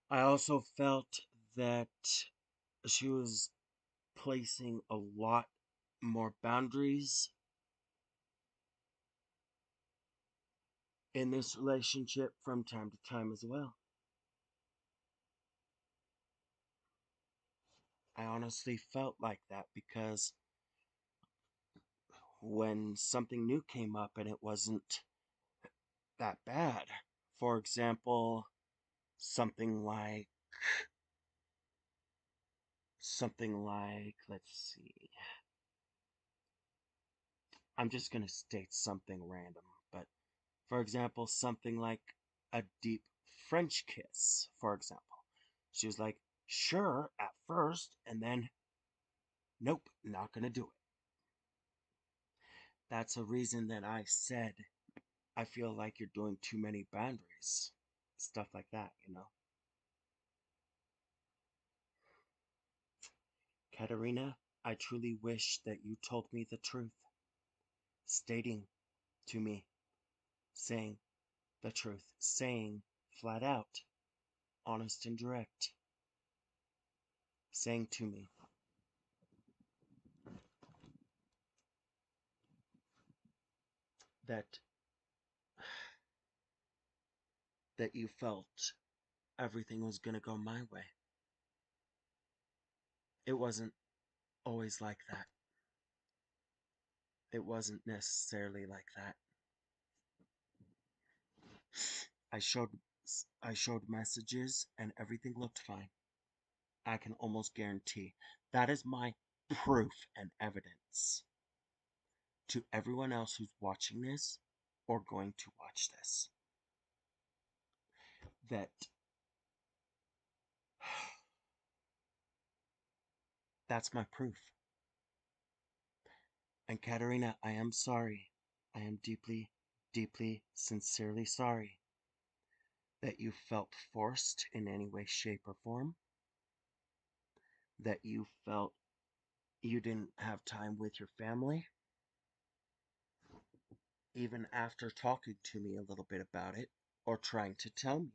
Speaker 1: I also felt that she was placing a lot more boundaries in this relationship from time to time as well. I honestly felt like that because when something new came up and it wasn't that bad, for example, something like, let's see, I'm just going to state something random, but for example, something like a deep French kiss, for example. She was like, sure, at first, and then, nope, not going to do it. That's a reason that I said, I feel like you're doing too many boundaries. Stuff like that, you know? Katarina, I truly wish that you told me the truth, stating to me, saying the truth, saying flat out, honest and direct, saying to me that you felt everything was gonna go my way. It wasn't always like that. It wasn't necessarily like that. I showed I showed messages and everything looked fine. I can almost guarantee that is my proof and evidence to everyone else who's watching this or going to watch this that that's my proof. And Katerina, I am sorry. I am deeply, deeply, sincerely sorry that you felt forced in any way, shape, or form, that you felt you didn't have time with your family, even after talking to me a little bit about it, or trying to tell me,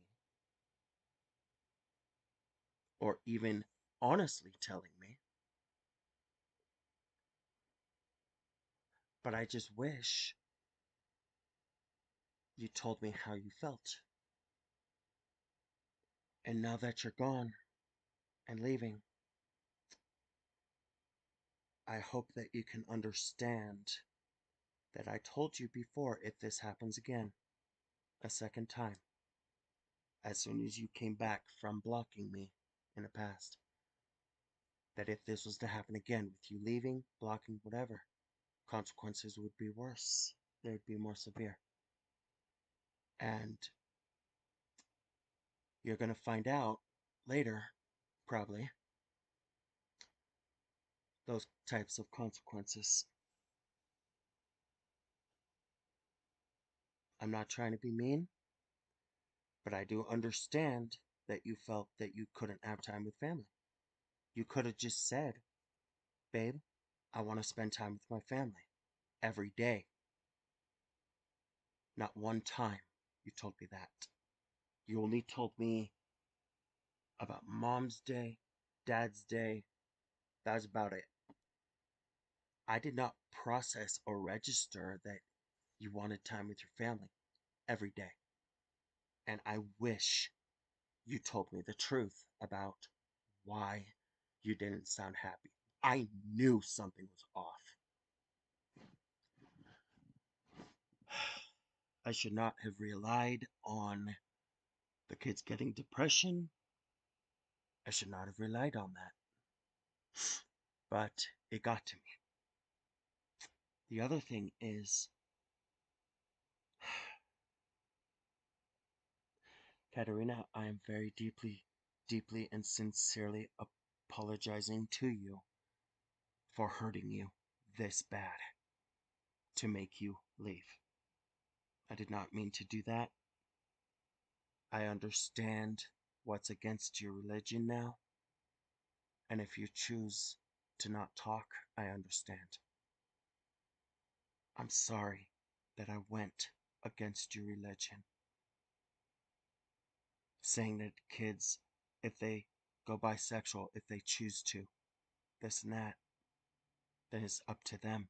Speaker 1: or even honestly telling me. But I just wish you told me how you felt. And now that you're gone and leaving, I hope that you can understand that I told you before if this happens again, a second time, as soon as you came back from blocking me in the past, that if this was to happen again with you leaving, blocking, whatever, consequences would be worse. They'd be more severe. And you're going to find out later, probably, those types of consequences. I'm not trying to be mean, but I do understand that you felt that you couldn't have time with family. You could have just said, babe, I want to spend time with my family every day. Not one time you told me that. You only told me about mom's day, dad's day. That's about it. I did not process or register that you wanted time with your family every day. And I wish you told me the truth about why you didn't sound happy. I knew something was off. I should not have relied on the kids getting depression. I should not have relied on that. But it got to me. The other thing is, Katarina, I am very deeply, deeply, and sincerely apologizing to you for hurting you this bad to make you leave. I did not mean to do that. I understand what's against your religion now, and if you choose to not talk, I understand. I'm sorry that I went against your religion, saying that kids, if they go bisexual, if they choose to, this and that, then it's up to them.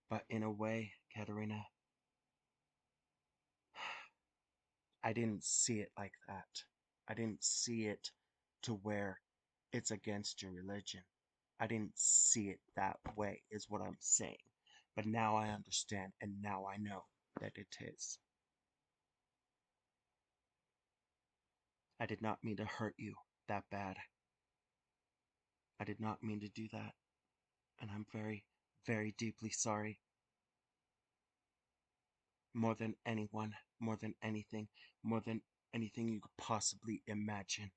Speaker 1: But in a way, Katerina, I didn't see it like that. I didn't see it to where it's against your religion. I didn't see it that way, is what I'm saying. But now I understand, and now I know that it is. I did not mean to hurt you that bad. I did not mean to do that. And I'm very, very deeply sorry. More than anyone, more than anything, more than anything you could possibly imagine.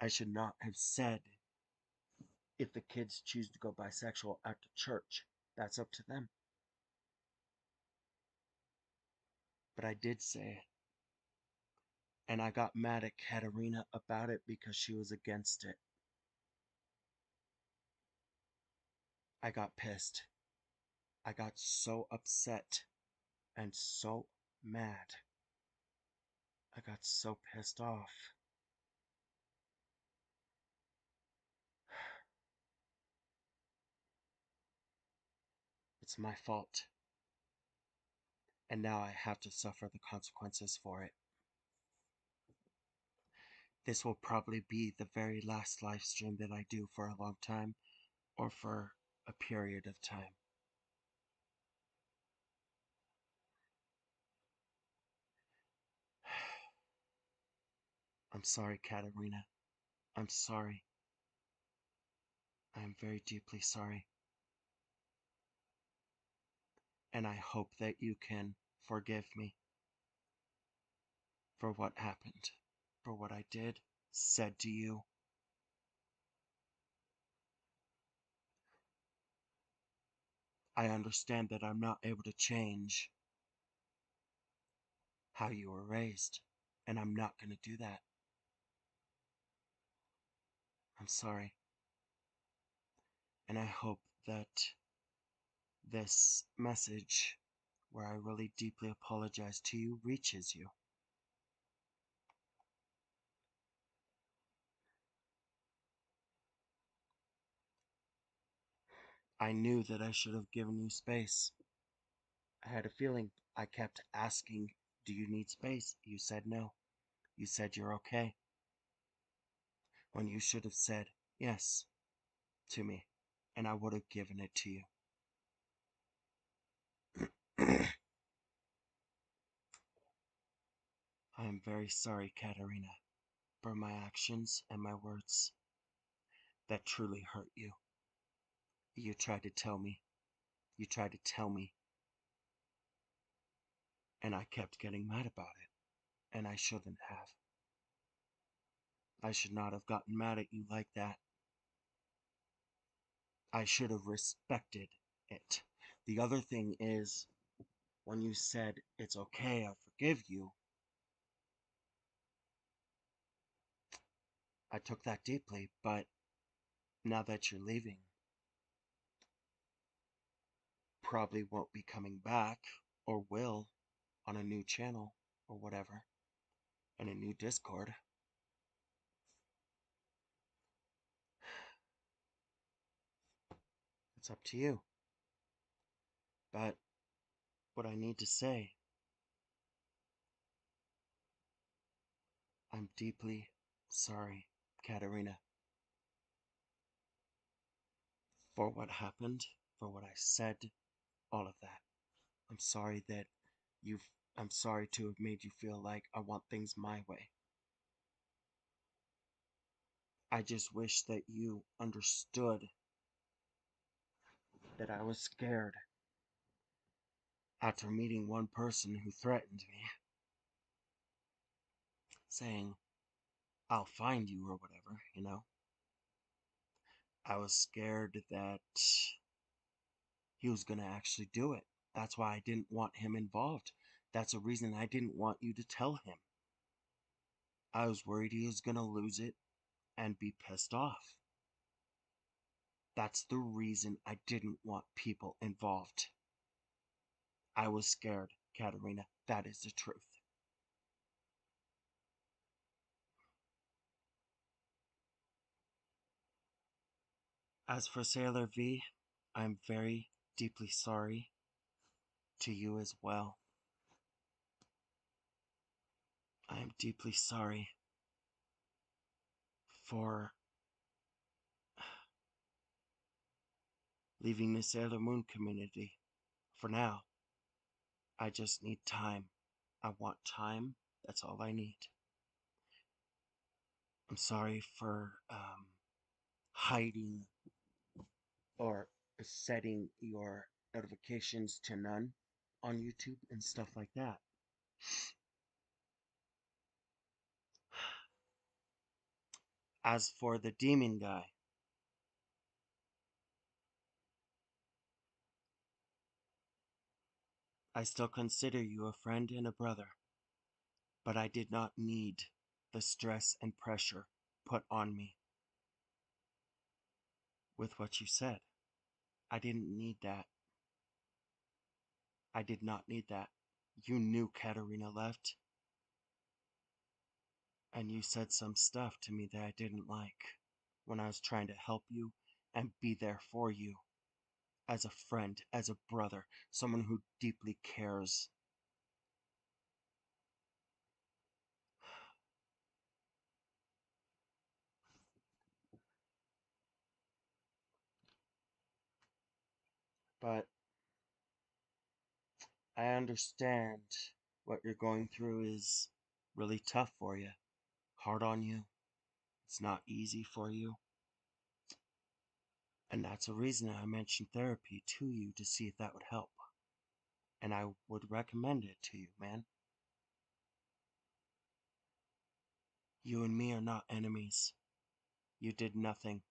Speaker 1: I should not have said if the kids choose to go bisexual after church. That's up to them. But I did say it. And I got mad at Katerina about it because she was against it. I got pissed. I got so upset and so mad. I got so pissed off. It's my fault. And now I have to suffer the consequences for it. This will probably be the very last live stream that I do for a long time, or for a period of time. I'm sorry, Katerina. I'm sorry. I am very deeply sorry. And I hope that you can forgive me for what happened, for what I did, said to you. I understand that I'm not able to change how you were raised, and I'm not going to do that. I'm sorry. And I hope that this message, where I really deeply apologize to you, reaches you. I knew that I should have given you space. I had a feeling. I kept asking, do you need space? You said no. You said you're okay. When you should have said yes to me, and I would have given it to you. I am very sorry, Katerina, for my actions and my words that truly hurt you. You tried to tell me. You tried to tell me. And I kept getting mad about it. And I shouldn't have. I should not have gotten mad at you like that. I should have respected it. The other thing is, when you said, it's okay, I forgive you, I took that deeply, but now that you're leaving, probably won't be coming back, or will, on a new channel, or whatever, in a new Discord. It's up to you. But what I need to say, I'm deeply sorry, Katerina, for what happened, for what I said, all of that. I'm sorry that you've I'm sorry to have made you feel like I want things my way. I just wish that you understood that I was scared after meeting one person who threatened me, saying, I'll find you or whatever. I was scared that he was going to actually do it. That's why I didn't want him involved. That's a reason I didn't want you to tell him. I was worried he was going to lose it and be pissed off. That's the reason I didn't want people involved. I was scared, Katarina. That is the truth. As for Sailor V, I'm very deeply sorry to you as well. I am deeply sorry for leaving the Sailor Moon community. For now, I just need time. I want time. That's all I need. I'm sorry for hiding or setting your notifications to none on YouTube and stuff like that. As for the demon guy, I still consider you a friend and a brother, but I did not need the stress and pressure put on me with what you said. I didn't need that. I did not need that. You knew Katarina left, and you said some stuff to me that I didn't like when I was trying to help you and be there for you as a friend, as a brother, someone who deeply cares. But I understand what you're going through is really tough for you, hard on you. It's not easy for you. And that's a reason I mentioned therapy to you to see if that would help. And I would recommend it to you, man. You and me are not enemies. You did nothing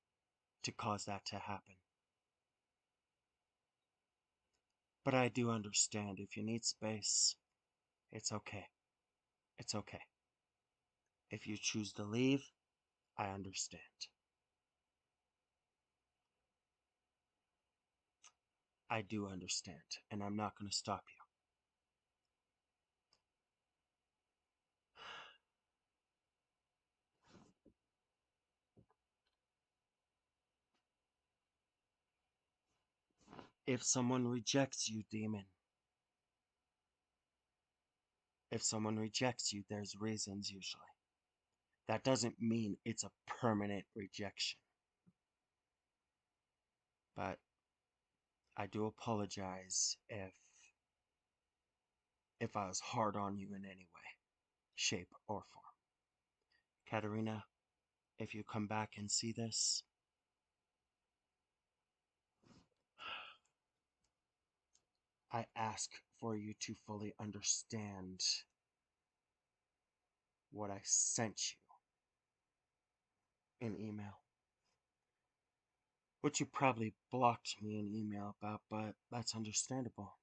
Speaker 1: to cause that to happen. But I do understand if you need space, it's okay. It's okay. If you choose to leave, I understand. I do understand, and I'm not going to stop you. If someone rejects you, demon, if someone rejects you, there's reasons usually. That doesn't mean it's a permanent rejection. But I do apologize if I was hard on you in any way, shape, or form. Katarina, if you come back and see this, I ask for you to fully understand what I sent you in email. Which you probably blocked me in email about, but that's understandable.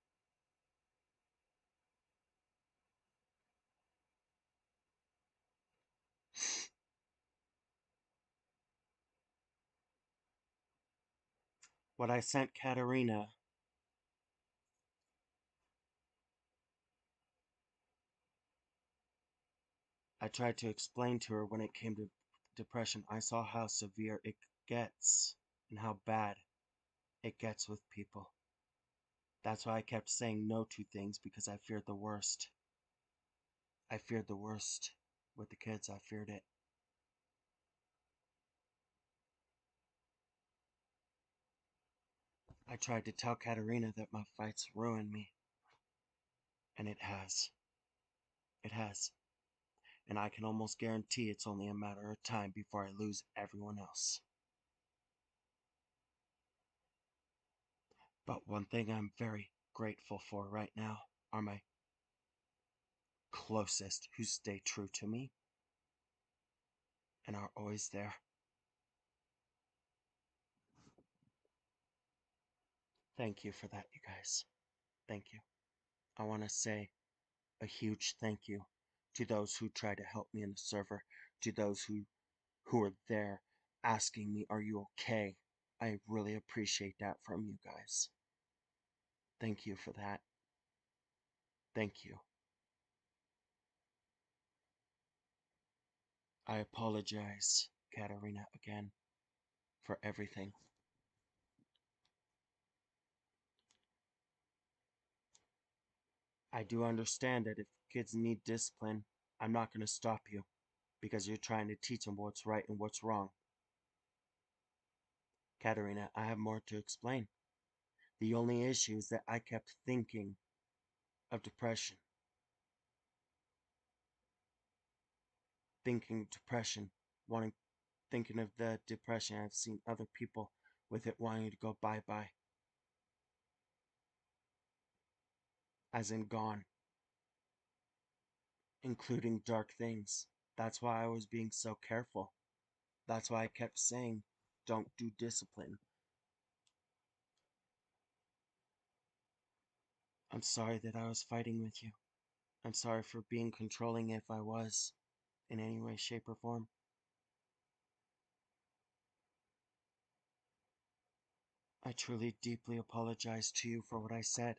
Speaker 1: What I sent Katarina, I tried to explain to her when it came to depression. I saw how severe it gets and how bad it gets with people. That's why I kept saying no to things because I feared the worst. I feared the worst with the kids. I feared it. I tried to tell Katarina that my fights ruined me, and it has. It has. And I can almost guarantee it's only a matter of time before I lose everyone else. But one thing I'm very grateful for right now are my closest who stay true to me and are always there. Thank you for that, you guys. Thank you. I want to say a huge thank you to those who tried to help me in the server, to those who are there asking me, "Are you okay?" I really appreciate that from you guys. Thank you for that. Thank you. I apologize, Katarina, again for everything. I do understand that if kids need discipline, I'm not going to stop you because you're trying to teach them what's right and what's wrong. Katarina, I have more to explain. The only issue is that I kept thinking of depression, wanting, thinking of the depression. I've seen other people with it wanting to go bye bye, as in gone, including dark things. That's why I was being so careful. That's why I kept saying, don't do discipline. I'm sorry that I was fighting with you. I'm sorry for being controlling if I was, in any way, shape, or form. I truly, deeply apologize to you for what I said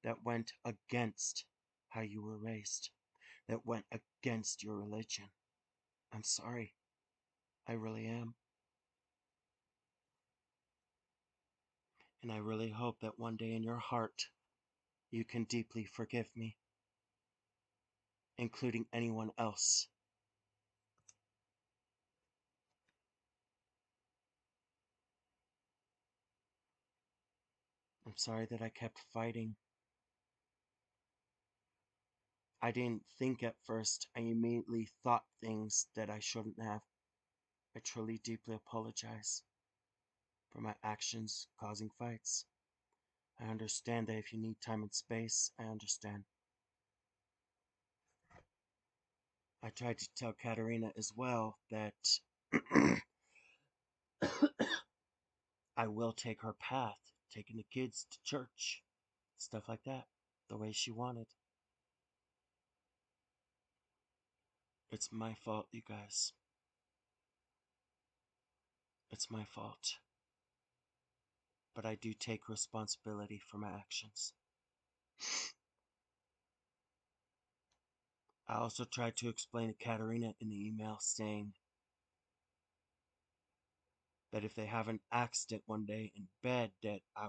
Speaker 1: that went against how you were raised, that went against your religion. I'm sorry. I really am. And I really hope that one day in your heart you can deeply forgive me, including anyone else. I'm sorry that I kept fighting. I didn't think at first. I immediately thought things that I shouldn't have. I truly, deeply apologize for my actions causing fights. I understand that if you need time and space, I understand. I tried to tell Katarina as well that I will take her path, taking the kids to church, stuff like that, the way she wanted. It's my fault, you guys. It's my fault. But I do take responsibility for my actions. I also tried to explain to Katarina in the email saying that if they have an accident one day in bed, that I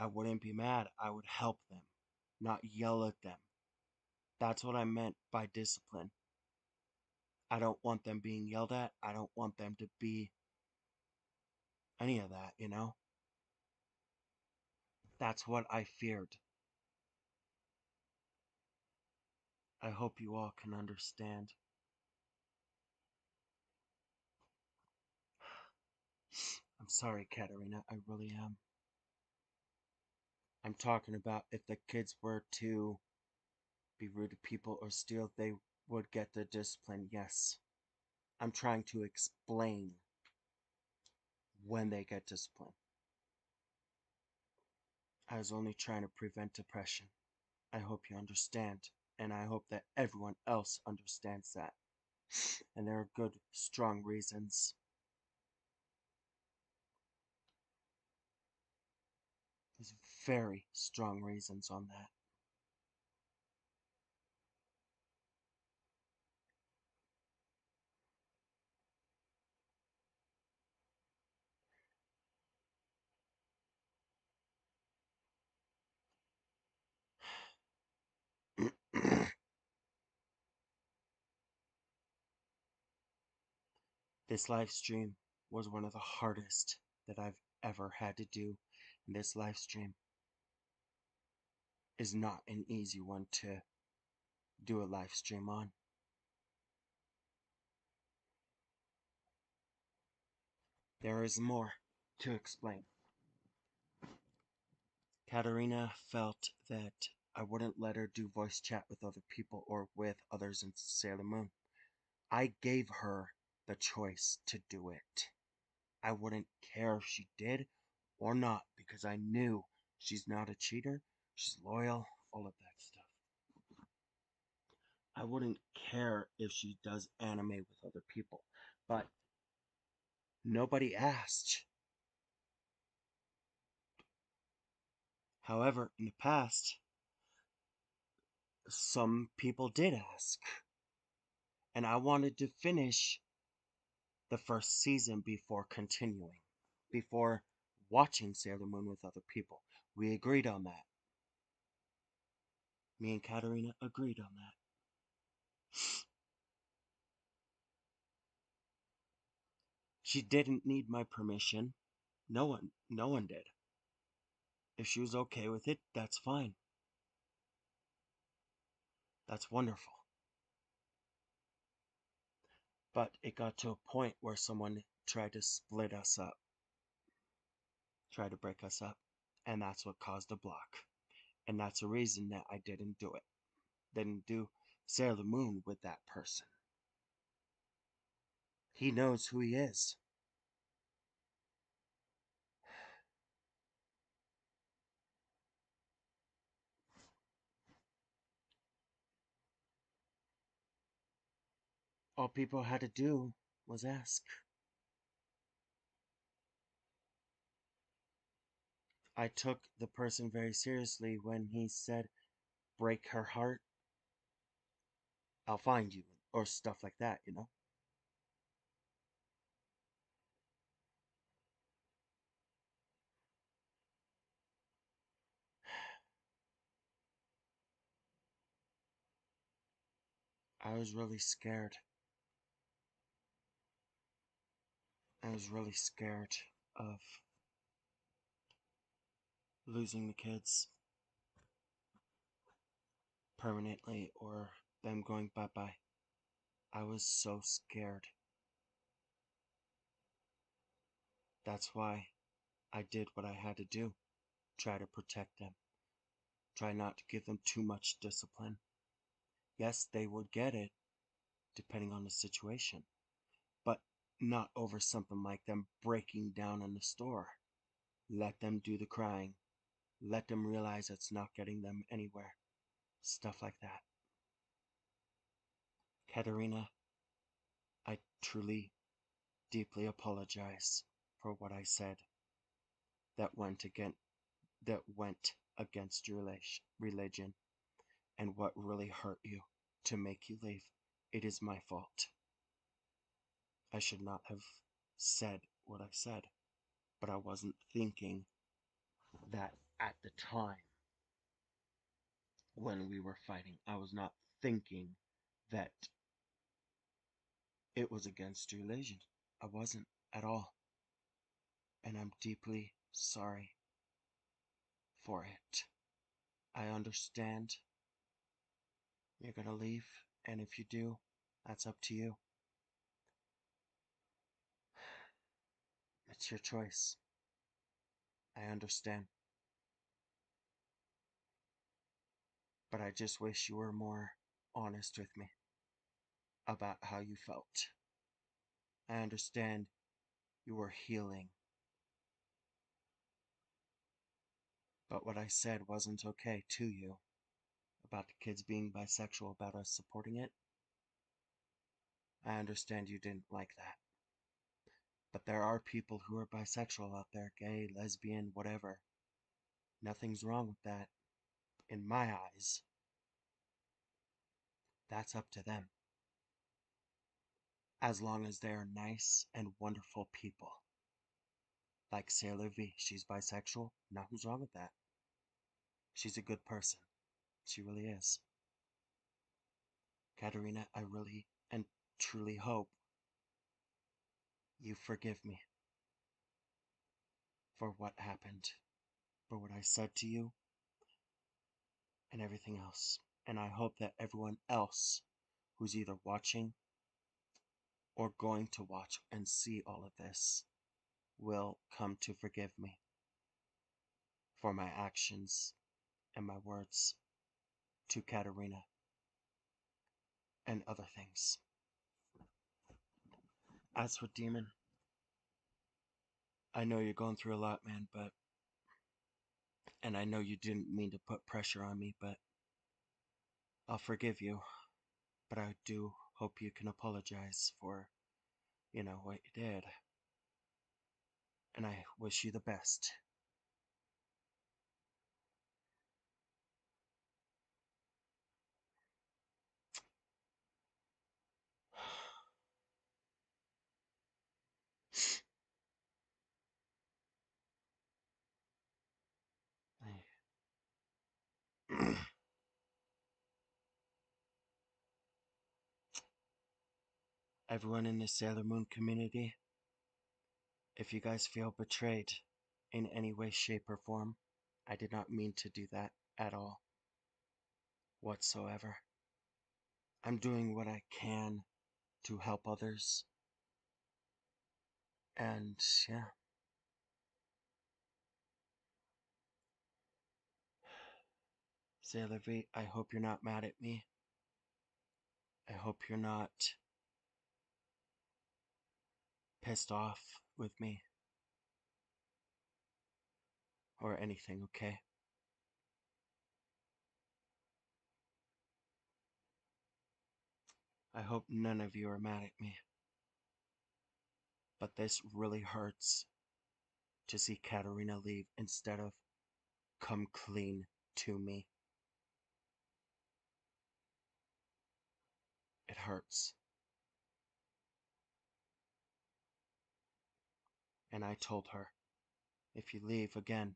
Speaker 1: wouldn't be mad. I would help them, not yell at them. That's what I meant by discipline. I don't want them being yelled at. I don't want them to be any of that, you know? That's what I feared. I hope you all can understand. I'm sorry, Katarina. I really am. I'm talking about if the kids were to be rude to people or steal, they would get the discipline, yes. I'm trying to explain when they get discipline. I was only trying to prevent depression. I hope you understand, and I hope that everyone else understands that. And there are good, strong reasons. There's very strong reasons on that. This live stream was one of the hardest that I've ever had to do. And this live stream is not an easy one to do a live stream on. There is more to explain. Katarina felt that I wouldn't let her do voice chat with other people or with others in Sailor Moon. I gave her the choice to do it. I wouldn't care if she did or not because I knew she's not a cheater, she's loyal, all of that stuff. I wouldn't care if she does anime with other people, but nobody asked. However, in the past, some people did ask, and I wanted to finish the first season before continuing, before watching Sailor Moon with other people. We agreed on that. Me and Katarina agreed on that. She didn't need my permission. No one did. If she was okay with it, that's fine. That's wonderful. But it got to a point where someone tried to split us up, tried to break us up, and that's what caused a block. And that's the reason that I didn't do it. Didn't do Sailor Moon with that person. He knows who he is. All people had to do was ask. I took the person very seriously when he said, break her heart, I'll find you, or stuff like that, you know? I was really scared. I was really scared of losing the kids permanently or them going bye bye. I was so scared. That's why I did what I had to do. Try to protect them. Try not to give them too much discipline. Yes, they would get it, depending on the situation, but not over something like them breaking down in the store. Let them do the crying. Let them realize it's not getting them anywhere. Stuff like that. Katerina, I truly, deeply apologize for what I said that went against your religion and what really hurt you to make you leave. It is my fault. I should not have said what I said, but I wasn't thinking that at the time when we were fighting. I was not thinking that it was against your religion. I wasn't at all. And I'm deeply sorry for it. I understand you're gonna leave, and if you do, that's up to you. It's your choice. I understand. But I just wish you were more honest with me about how you felt. I understand you were healing, but what I said wasn't okay to you about the kids being bisexual, about us supporting it. I understand you didn't like that. But there are people who are bisexual out there, gay, lesbian, whatever. Nothing's wrong with that. In my eyes, that's up to them. As long as they are nice and wonderful people. Like Sailor V, she's bisexual. Nothing's wrong with that. She's a good person. She really is. Katerina, I really and truly hope you forgive me for what happened, for what I said to you, and everything else. And I hope that everyone else who's either watching or going to watch and see all of this will come to forgive me for my actions and my words to Katarina and other things. As for Demon, I know you're going through a lot, man, and I know you didn't mean to put pressure on me, but I'll forgive you. But I do hope you can apologize for, what you did. And I wish you the best. Everyone in the Sailor Moon community, if you guys feel betrayed in any way, shape, or form, I did not mean to do that at all, whatsoever. I'm doing what I can to help others, and yeah. Sailor V, I hope you're not mad at me. I hope you're not pissed off with me or anything, okay? I hope none of you are mad at me. But this really hurts to see Katarina leave instead of come clean to me. It hurts. And I told her, if you leave again,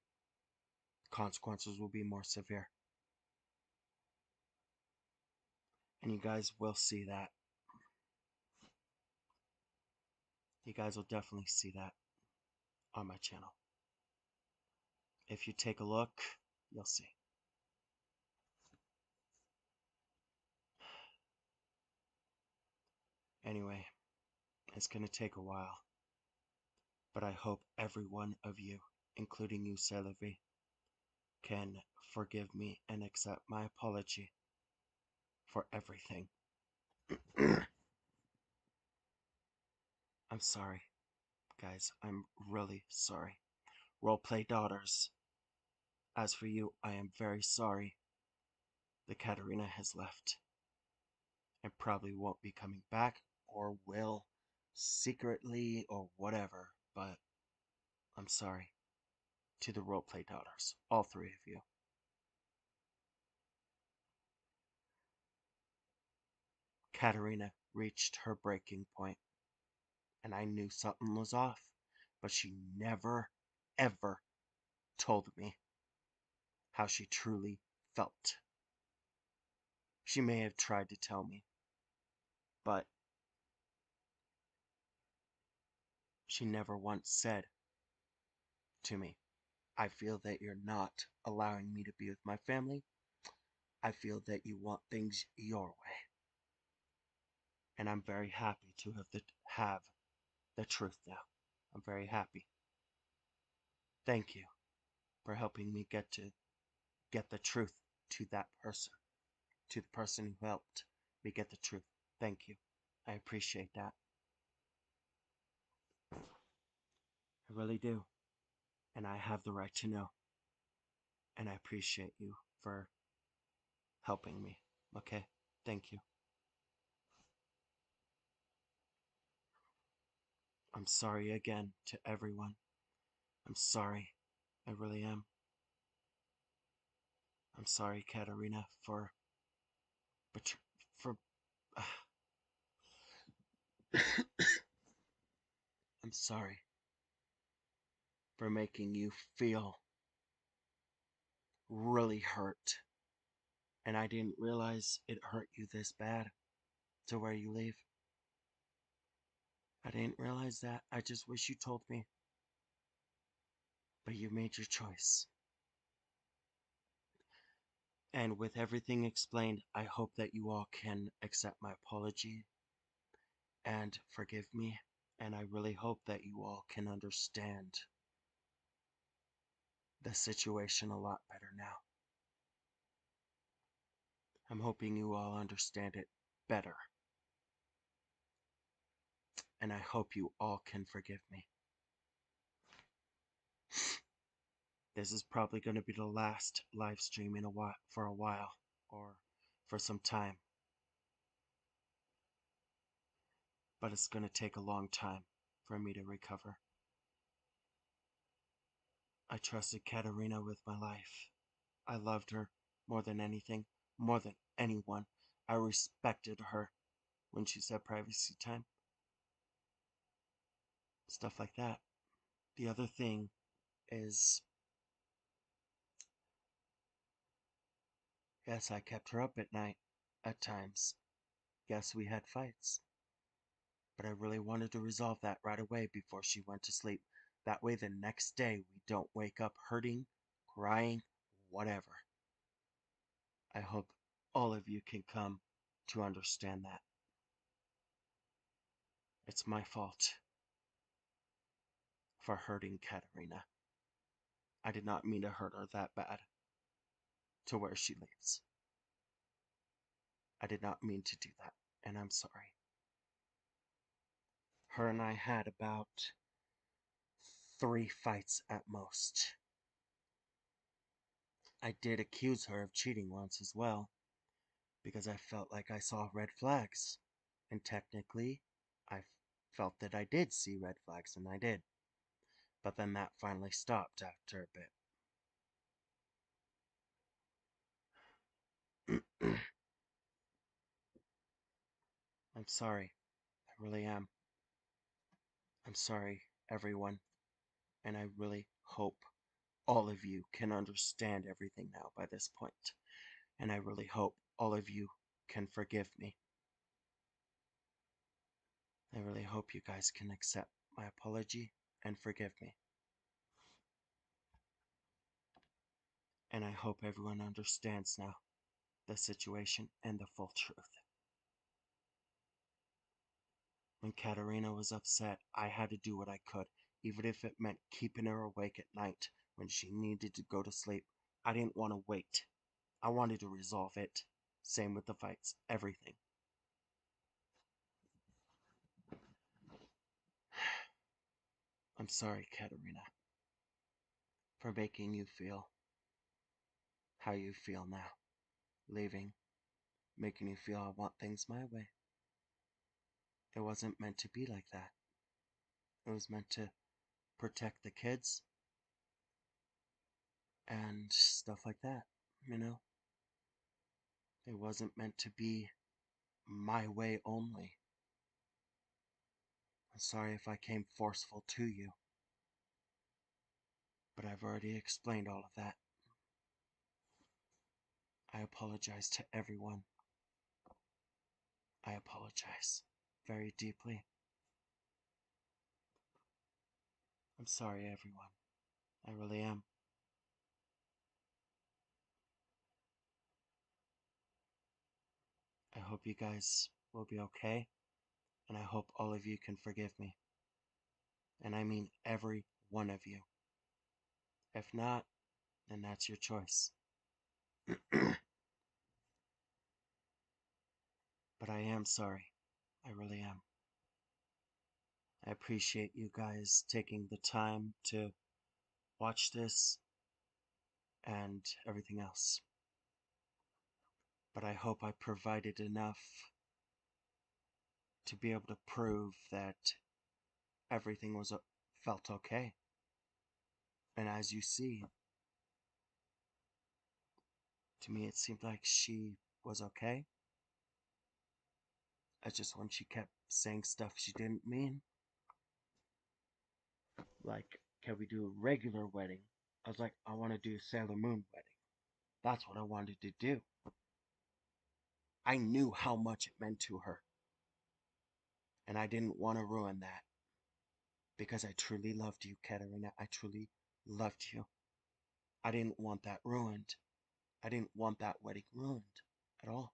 Speaker 1: the consequences will be more severe. And you guys will see that. You guys will definitely see that on my channel. If you take a look, you'll see. Anyway, it's gonna take a while. But I hope every one of you, including you, Celebi, can forgive me and accept my apology for everything. I'm sorry, guys. I'm really sorry. Roleplay daughters. As for you, I am very sorry that Katarina has left and probably won't be coming back or will secretly or whatever, but I'm sorry to the roleplay daughters, all three of you. Katarina reached her breaking point, and I knew something was off, but she never, ever told me how she truly felt. She may have tried to tell me, but she never once said to me, I feel that you're not allowing me to be with my family. I feel that you want things your way. And I'm very happy to have the truth now. I'm very happy. Thank you for helping me get the truth to that person, to the person who helped me get the truth. Thank you. I appreciate that. I really do. And I have the right to know. And I appreciate you for helping me. Okay? Thank you. I'm sorry again to everyone. I'm sorry. I really am. I'm sorry, Katarina, but for I'm sorry for making you feel really hurt. And I didn't realize it hurt you this bad to where you leave. I didn't realize that. I just wish you told me. But you made your choice. And with everything explained, I hope that you all can accept my apology and forgive me. And I really hope that you all can understand the situation a lot better now. I'm hoping you all understand it better. And I hope you all can forgive me. This is probably going to be the last live stream for a while, or for some time. But it's going to take a long time for me to recover. I trusted Katarina with my life. I loved her more than anything, more than anyone. I respected her when she said privacy time. Stuff like that. The other thing is, yes, I kept her up at night, at times. Yes, we had fights. But I really wanted to resolve that right away before she went to sleep. That way the next day we don't wake up hurting, crying, whatever. I hope all of you can come to understand that. It's my fault for hurting Katarina. I did not mean to hurt her that bad, to where she leaves. I did not mean to do that, and I'm sorry. Her and I had about 3 fights at most. I did accuse her of cheating once as well, because I felt like I saw red flags. And technically, I felt that I did see red flags, and I did. But then that finally stopped after a bit. I'm sorry. I really am. I'm sorry, everyone. And I really hope all of you can understand everything now by this point. And I really hope all of you can forgive me. I really hope you guys can accept my apology and forgive me. And I hope everyone understands now the situation and the full truth. When Katarina was upset, I had to do what I could, even if it meant keeping her awake at night when she needed to go to sleep. I didn't want to wait. I wanted to resolve it. Same with the fights, everything. I'm sorry, Katarina, for making you feel how you feel now. Leaving, making you feel I want things my way. It wasn't meant to be like that. It was meant to protect the kids and stuff like that, you know? It wasn't meant to be my way only. I'm sorry if I came forceful to you, but I've already explained all of that. I apologize to everyone. I apologize very deeply. I'm sorry, everyone. I really am. I hope you guys will be okay, and I hope all of you can forgive me. And I mean every one of you. If not, then that's your choice. But I am sorry. I really am. I appreciate you guys taking the time to watch this and everything else. But I hope I provided enough to be able to prove that everything was felt okay. And as you see, to me it seemed like she was okay. It's just when she kept saying stuff she didn't mean. Like, can we do a regular wedding? I was like, I want to do a Sailor Moon wedding. That's what I wanted to do. I knew how much it meant to her. And I didn't want to ruin that. Because I truly loved you, Katarina. I truly loved you. I didn't want that ruined. I didn't want that wedding ruined at all.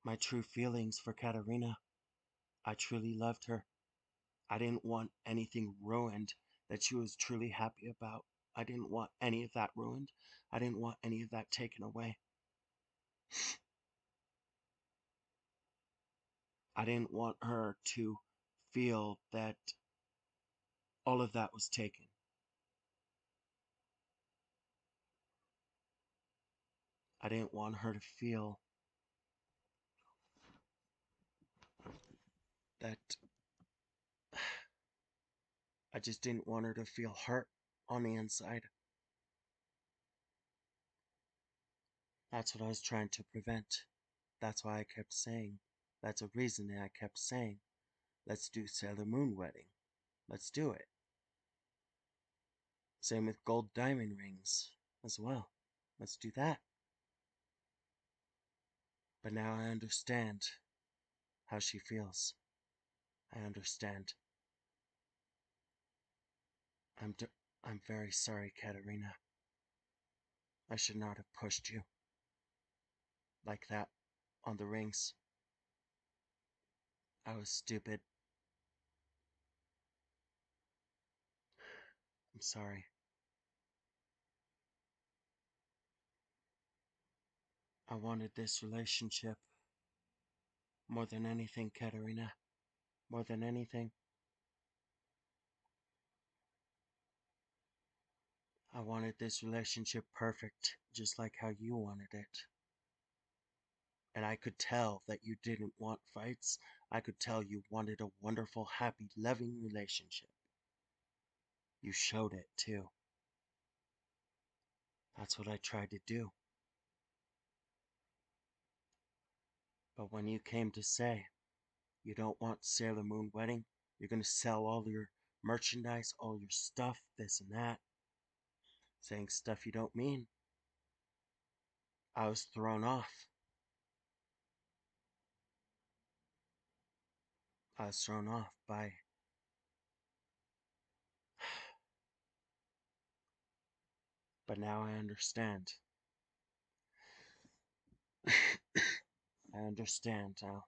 Speaker 1: My true feelings for Katarina. I truly loved her. I didn't want anything ruined that she was truly happy about. I didn't want any of that ruined. I didn't want any of that taken away. I didn't want her to feel that all of that was taken. I didn't want her to feel that I just didn't want her to feel hurt on the inside. That's what I was trying to prevent. That's why I kept saying. That's a reason that I kept saying, let's do Sailor Moon wedding. Let's do it. Same with gold diamond rings as well. Let's do that. But now I understand how she feels. I understand. I'm d- I'm very sorry, Katarina. I should not have pushed you like that on the rings. I was stupid. I'm sorry. I wanted this relationship more than anything, Katarina. More than anything. I wanted this relationship perfect, just like how you wanted it. And I could tell that you didn't want fights. I could tell you wanted a wonderful, happy, loving relationship. You showed it, too. That's what I tried to do. But when you came to say you don't want Sailor Moon wedding, you're gonna sell all your merchandise, all your stuff, this and that, saying stuff you don't mean, I was thrown off. I was thrown off by. But now I understand. I understand now.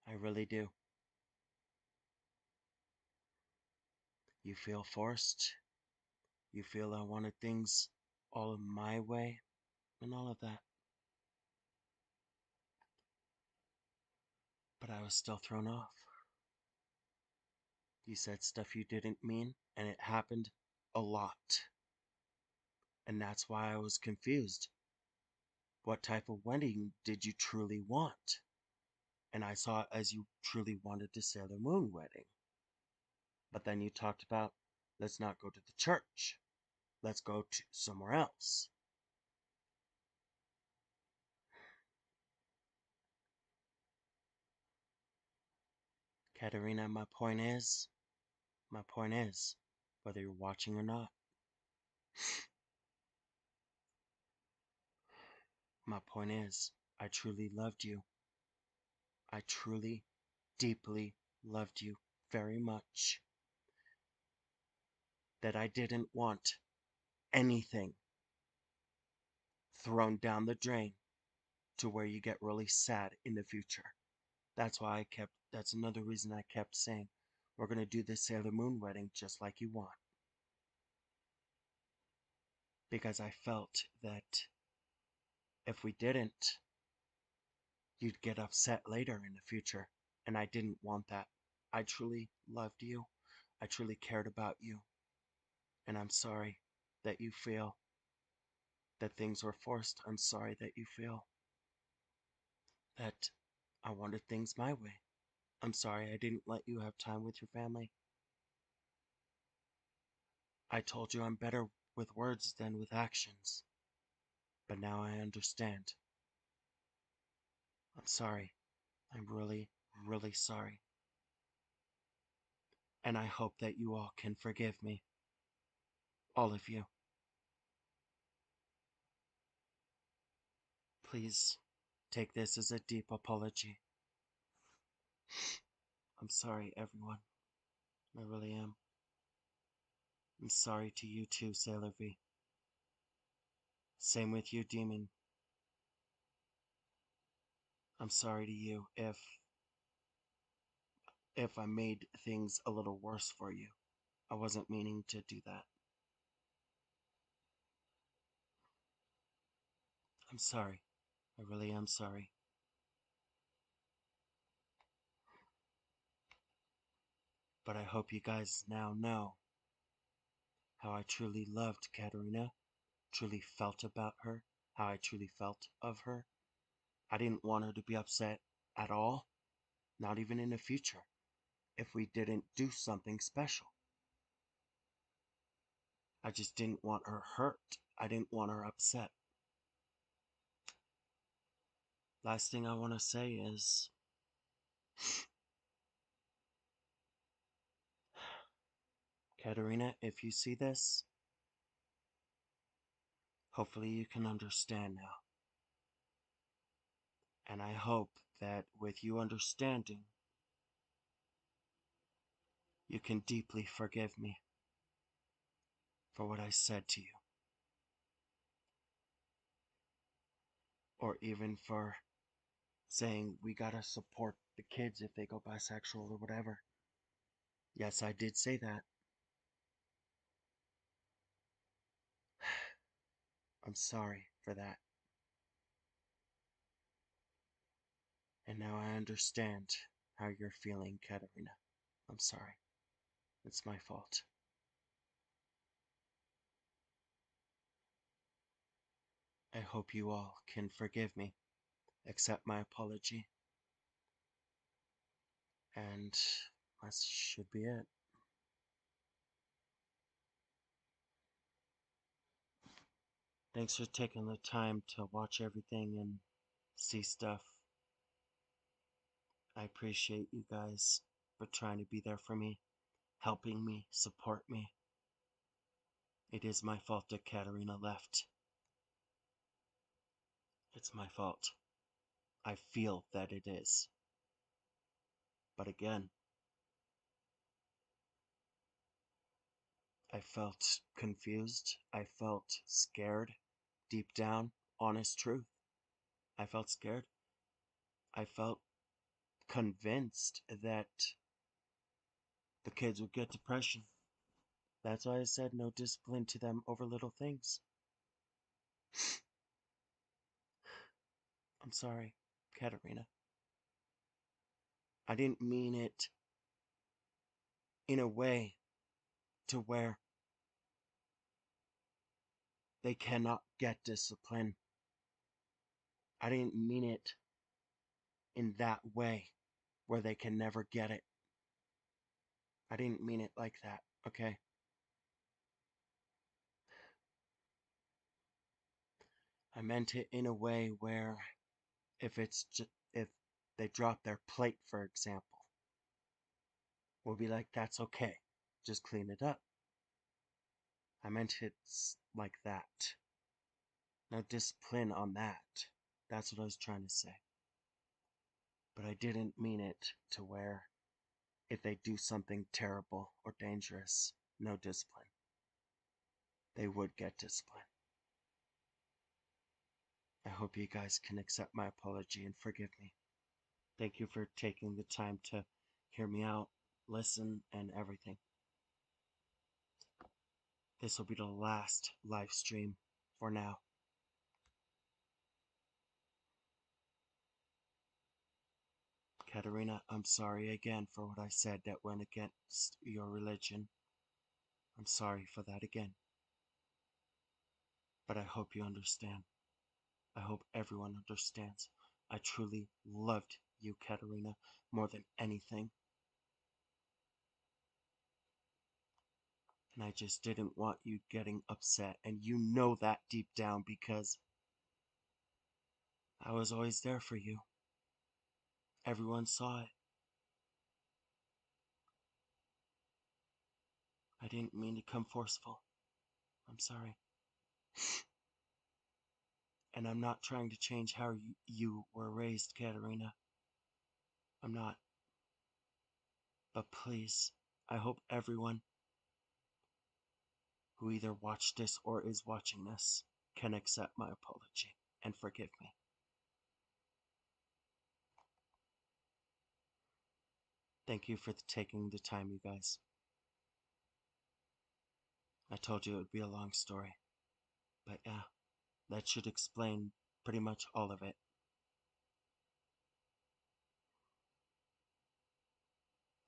Speaker 1: I really do. You feel forced. You feel I wanted things all in my way and all of that. But I was still thrown off. You said stuff you didn't mean, and it happened a lot. And that's why I was confused. What type of wedding did you truly want? And I saw it as you truly wanted the Sailor Moon wedding. But then you talked about, let's not go to the church. Let's go to somewhere else. Katarina, my point is, whether you're watching or not, my point is, I truly loved you. I truly, deeply loved you very much. That I didn't want anything thrown down the drain to where you get really sad in the future. That's another reason I kept saying, we're going to do this Sailor Moon wedding just like you want. Because I felt that if we didn't, you'd get upset later in the future. And I didn't want that. I truly loved you. I truly cared about you. And I'm sorry that you feel that things were forced. I'm sorry that you feel that I wanted things my way. I'm sorry I didn't let you have time with your family. I told you I'm better with words than with actions. But now I understand. I'm sorry. I'm really, really sorry. And I hope that you all can forgive me. All of you. Please take this as a deep apology. I'm sorry, everyone. I really am. I'm sorry to you too, Sailor V. Same with you, Demon. I'm sorry to you if I made things a little worse for you. I wasn't meaning to do that. I'm sorry. I really am sorry. But I hope you guys now know how I truly loved Katarina, truly felt about her, how I truly felt of her. I didn't want her to be upset at all, not even in the future, if we didn't do something special. I just didn't want her hurt. I didn't want her upset. Last thing I want to say is Katarina, if you see this, hopefully you can understand now. And I hope that with you understanding, you can deeply forgive me for what I said to you, or even for saying we gotta support the kids if they go bisexual or whatever. Yes, I did say that. I'm sorry for that. And now I understand how you're feeling, Katarina. I'm sorry. It's my fault. I hope you all can forgive me, accept my apology, and that should be it. Thanks for taking the time to watch everything and see stuff. I appreciate you guys for trying to be there for me, helping me, support me. It is my fault that Katarina left. It's my fault. I feel that it is. But again, I felt confused. I felt scared. Deep down, honest truth. I felt scared. I felt convinced that the kids would get depression. That's why I said no discipline to them over little things. I'm sorry, Katarina. I didn't mean it in a way to where they cannot get discipline. I didn't mean it in that way where they can never get it. I didn't mean it like that, okay? I meant it in a way where if they drop their plate, for example, we'll be like, that's okay. Just clean it up. I meant it's like that. No discipline on that. That's what I was trying to say. But I didn't mean it to where if they do something terrible or dangerous, no discipline. They would get discipline. I hope you guys can accept my apology and forgive me. Thank you for taking the time to hear me out, listen, and everything. This will be the last live stream for now. Katarina, I'm sorry again for what I said that went against your religion. I'm sorry for that again. But I hope you understand. I hope everyone understands. I truly loved you, Katarina, more than anything. And I just didn't want you getting upset. And you know that deep down because I was always there for you. Everyone saw it. I didn't mean to come forceful. I'm sorry. And I'm not trying to change how you were raised, Katarina. I'm not. But please, I hope everyone who either watched this or is watching this can accept my apology and forgive me. Thank you for taking the time, you guys. I told you it would be a long story, but yeah, that should explain pretty much all of it.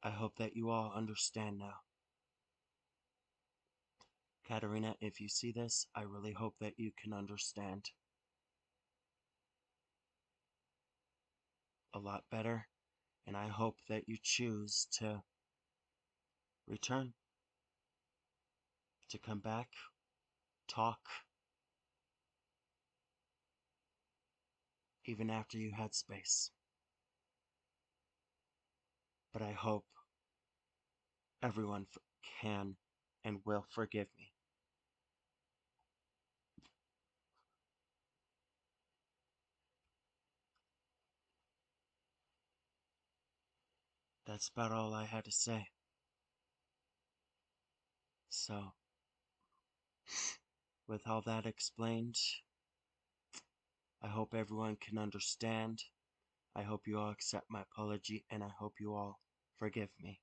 Speaker 1: I hope that you all understand now. Katarina, if you see this, I really hope that you can understand a lot better, and I hope that you choose to return, to come back, talk, even after you had space. But I hope everyone can and will forgive me. That's about all I had to say. So, with all that explained, I hope everyone can understand. I hope you all accept my apology, and I hope you all forgive me.